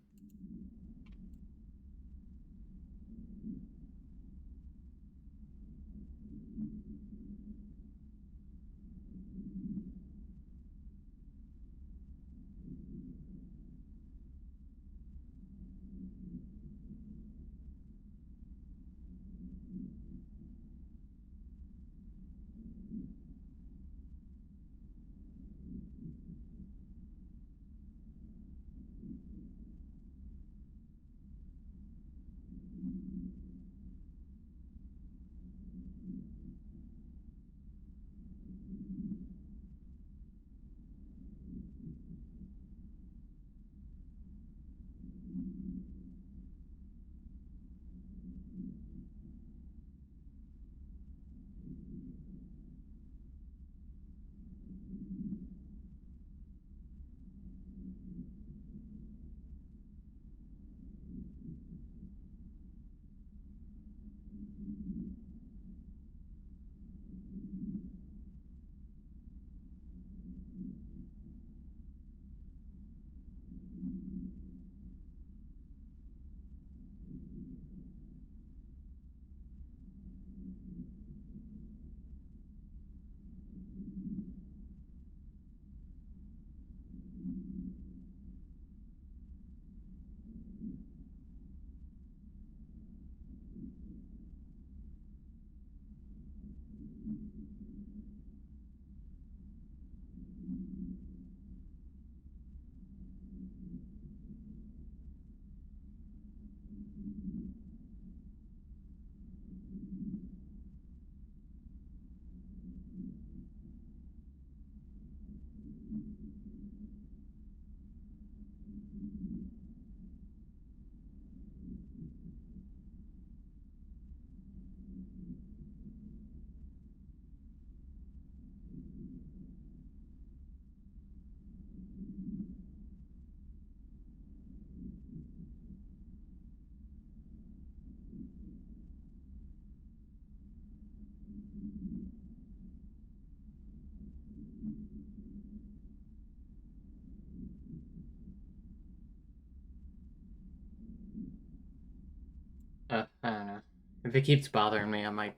I don't know. If it keeps bothering me, I might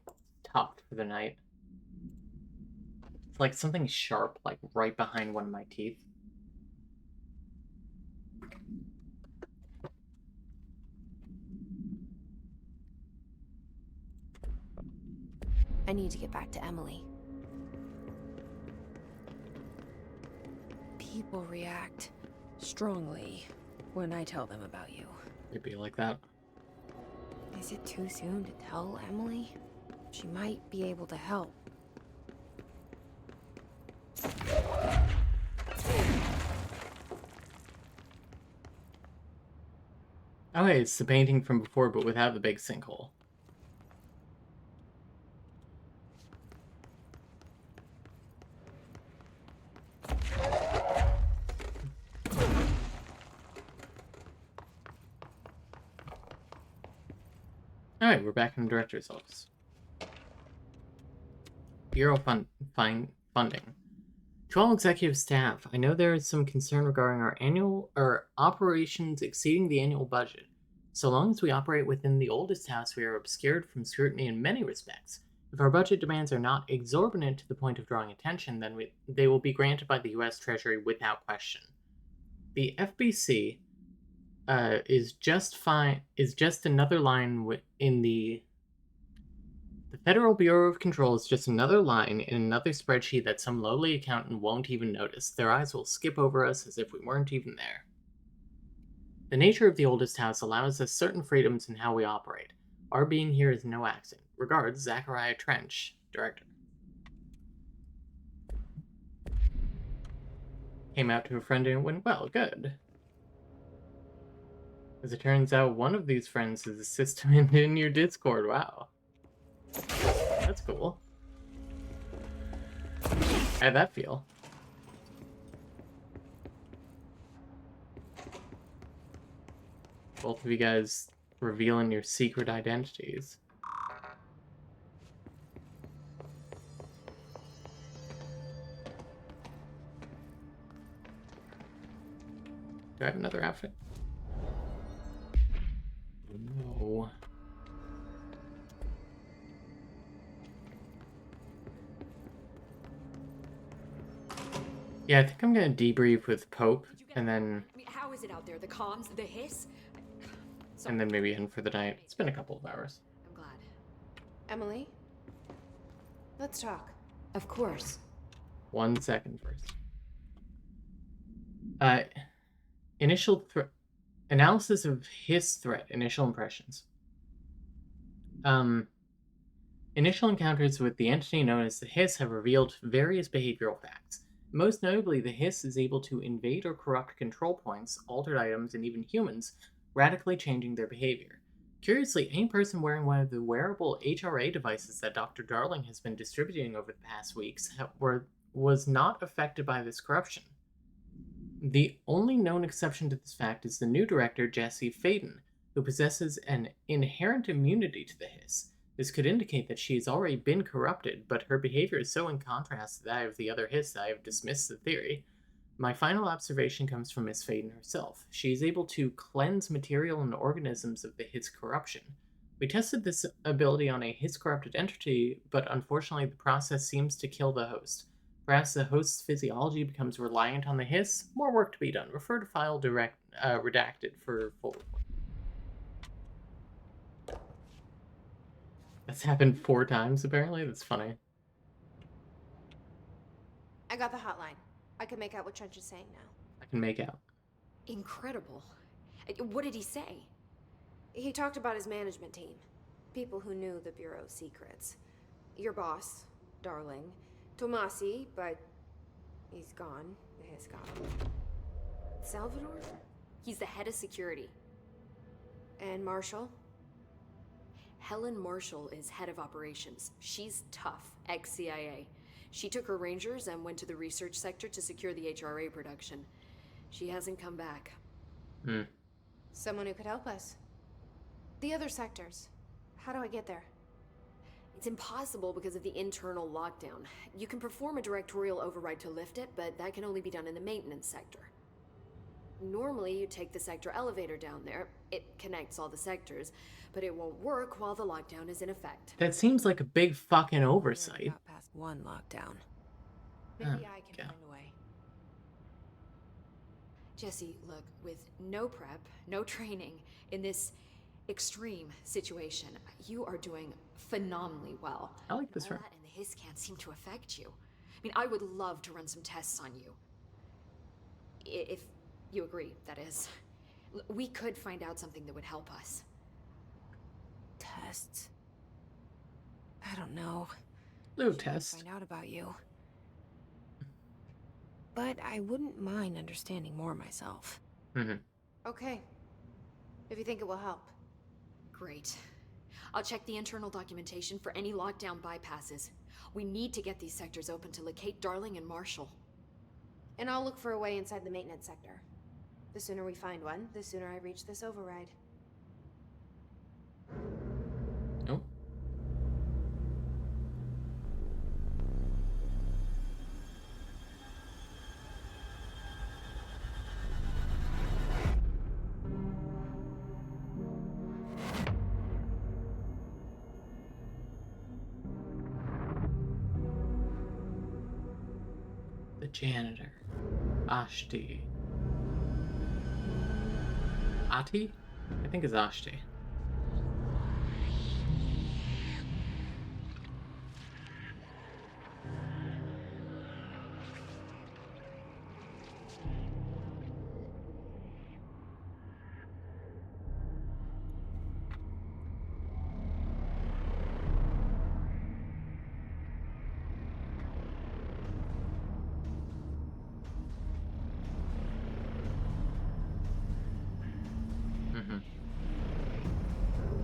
stop for the night. It's like something sharp, like right behind one of my teeth. I need to get back to Emily. People react strongly when I tell them about you. It'd be like that. Is it too soon to tell Emily? She might be able to help. Oh, hey, it's the painting from before, but without the big sinkhole. Alright, we're back in the director's office. Bureau funding. To all executive staff, I know there is some concern regarding our operations exceeding the annual budget. So long as we operate within the oldest house, we are obscured from scrutiny in many respects. If our budget demands are not exorbitant to the point of drawing attention, then they will be granted by the U.S. Treasury without question. The FBC is just another line in the Federal Bureau of Control is just another line in another spreadsheet that some lowly accountant won't even notice. Their eyes will skip over us as if we weren't even there. The nature of the oldest house allows us certain freedoms in how we operate. Our being here is no accident. Regards, Zachariah Trench, Director. Came out to a friend and it went well. Good. As it turns out, one of these friends is a system in your Discord. Wow. That's cool. How'd that feel? Both of you guys revealing your secret identities. Do I have another outfit? No. Yeah, I think I'm gonna debrief with Pope, and then... I mean, how is it out there? The comms? The hiss? Sorry. And then maybe in for the night. It's been a couple of hours. I'm glad. Emily? Let's talk. Of course. 1 second first. Initial analysis of hiss threat. Initial impressions. Initial encounters with the entity known as the hiss have revealed various behavioral facts. Most notably, the hiss is able to invade or corrupt control points, altered items, and even humans, radically changing their behavior. Curiously, any person wearing one of the wearable HRA devices that Dr. Darling has been distributing over the past weeks was not affected by this corruption. The only known exception to this fact is the new director, Jessie Faden, who possesses an inherent immunity to the hiss. This could indicate that she has already been corrupted, but her behavior is so in contrast to that of the other hiss that I have dismissed the theory. My final observation comes from Miss Faden herself. She is able to cleanse material and organisms of the hiss corruption. We tested this ability on a hiss-corrupted entity, but unfortunately the process seems to kill the host. Perhaps the host's physiology becomes reliant on the hiss. More work to be done. Refer to file redacted for full report. That's happened 4 times, apparently. That's funny. I got the hotline. I can make out what Trench is saying now. I can make out. Incredible. What did he say? He talked about his management team. People who knew the Bureau's secrets. Your boss, Darling. Tomasi, but he's gone. He's gone. Salvador? He's the head of security. And Marshall? Helen Marshall is head of operations. She's tough, ex-CIA. She took her rangers and went to the research sector to secure the HRA production. She hasn't come back. Someone who could help us. The other sectors. How do I get there? It's impossible because of the internal lockdown. You can perform a directorial override to lift it, but that can only be done in the maintenance sector. Normally, you take the sector elevator down there. It connects all the sectors, but it won't work while the lockdown is in effect. That seems like a big fucking oversight. Got past one lockdown. Maybe I can find a way. Jesse, look, with no prep, no training, in this extreme situation, you are doing phenomenally well. I like this one. And the hiss can't seem to affect you. I mean, I would love to run some tests on you. If you agree, that is. We could find out something that would help us. Tests? I don't know. Little test. Find out about you. But I wouldn't mind understanding more myself. Okay. If you think it will help. Great. I'll check the internal documentation for any lockdown bypasses. We need to get these sectors open to locate Darling and Marshall. And I'll look for a way inside the maintenance sector. The sooner we find one, the sooner I reach this override. Nope. The janitor. Ashti. Ati? I think it's Ashti.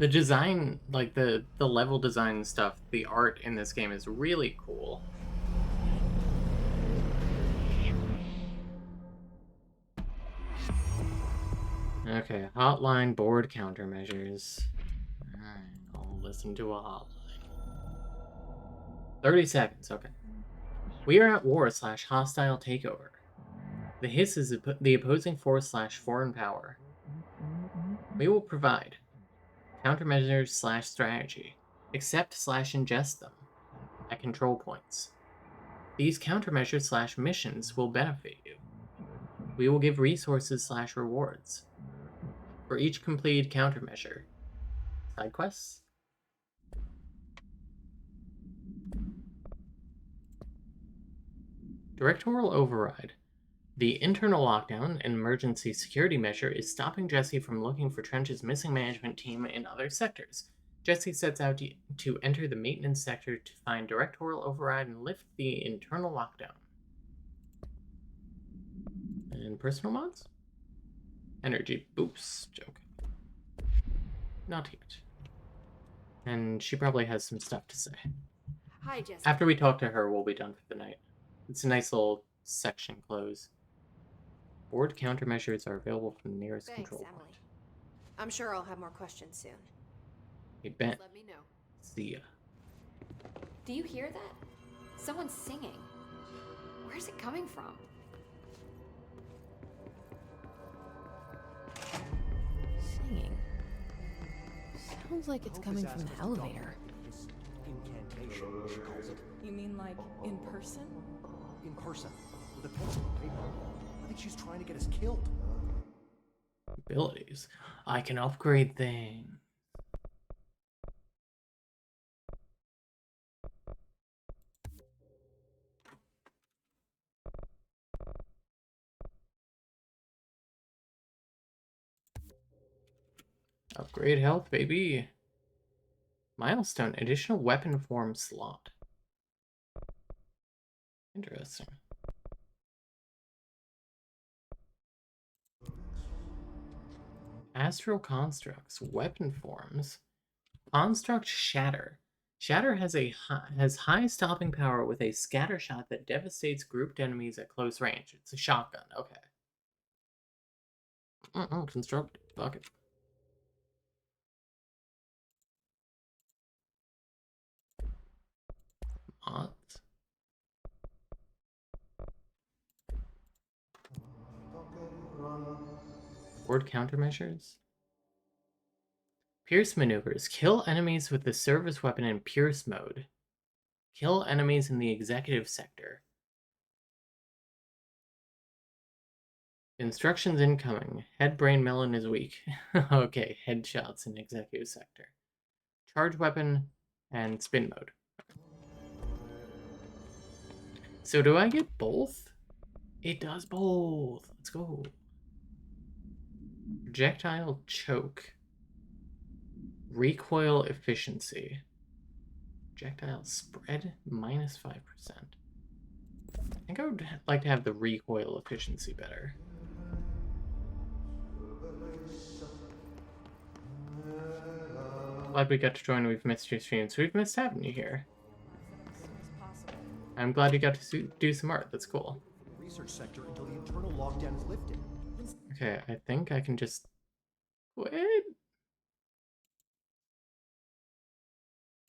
The design, like the level design stuff, the art in this game is really cool. Okay, hotline board countermeasures. Alright, I'll listen to a hotline. 30 seconds, okay. We are at war / hostile takeover. The hiss is the opposing force / foreign power. We will provide countermeasures / strategy. Accept / ingest them at control points. These countermeasures / missions will benefit you. We will give resources / rewards for each completed countermeasure. Side quests? Directorial override. The internal lockdown, an emergency security measure, is stopping Jesse from looking for Trench's missing management team in other sectors. Jesse sets out to enter the maintenance sector to find directorial override and lift the internal lockdown. And personal mods? Energy boost. Okay. Not yet. And she probably has some stuff to say. Hi, Jesse. After we talk to her, we'll be done for the night. It's a nice little section close. Board countermeasures are available from the nearest control Emily. point. I'm sure I'll have more questions soon. Hey, Ben. Just let me know. See ya. Do you hear that? Someone's singing. Where's it coming from? Singing. Sounds like it's coming from the elevator. This incantation, she calls it. You mean like in person? In person, with a pencil and paper. I think she's trying to get us killed. Abilities. I can upgrade things. Upgrade health, baby. Milestone. Additional weapon form slot. Interesting. Astral constructs. Weapon forms. Construct Shatter. Shatter has high stopping power with a scatter shot that devastates grouped enemies at close range. It's a shotgun. Okay. Construct. Fuck it. Mods. Board countermeasures. Pierce maneuvers. Kill enemies with the service weapon in Pierce mode. Kill enemies in the executive sector. Instructions incoming. Head brain melon is weak. Okay, headshots in executive sector. Charge weapon and spin mode. So do I get both? It does both. Let's go. Projectile choke. Recoil efficiency. Projectile spread minus 5%. I think I would like to have the recoil efficiency better. Glad we got to join. We've missed your streams. We've missed having you here. I'm glad you got to do some art. That's cool. Research sector until the internal lockdown is lifted. Okay, I think I can just quit.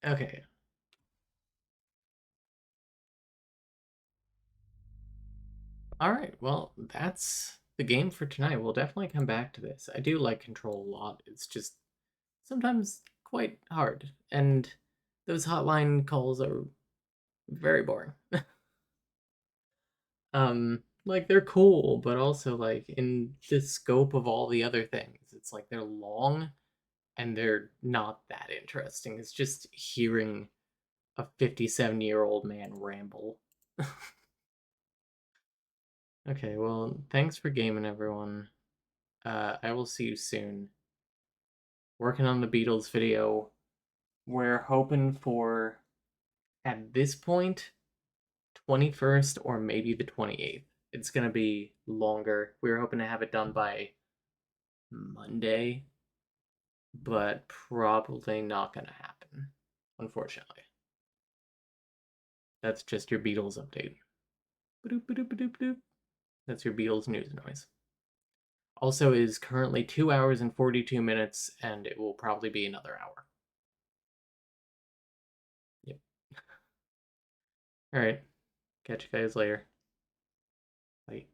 Okay. Alright, well, that's the game for tonight. We'll definitely come back to this. I do like Control a lot. It's just sometimes quite hard. And those hotline calls are very boring. Like they're cool, but also like in the scope of all the other things, it's like they're long and they're not that interesting. It's just hearing a 57-year-old man ramble. Okay, well, thanks for gaming, everyone. I will see you soon. Working on the Beatles video. We're hoping for, at this point, 21st or maybe the 28th. It's gonna be longer. We were hoping to have it done by Monday, but probably not gonna happen, unfortunately. That's just your Beatles update. That's your Beatles news noise. Also is currently 2 hours and 42 minutes, and it will probably be another hour. Yep. Alright. Catch you guys later. Bye.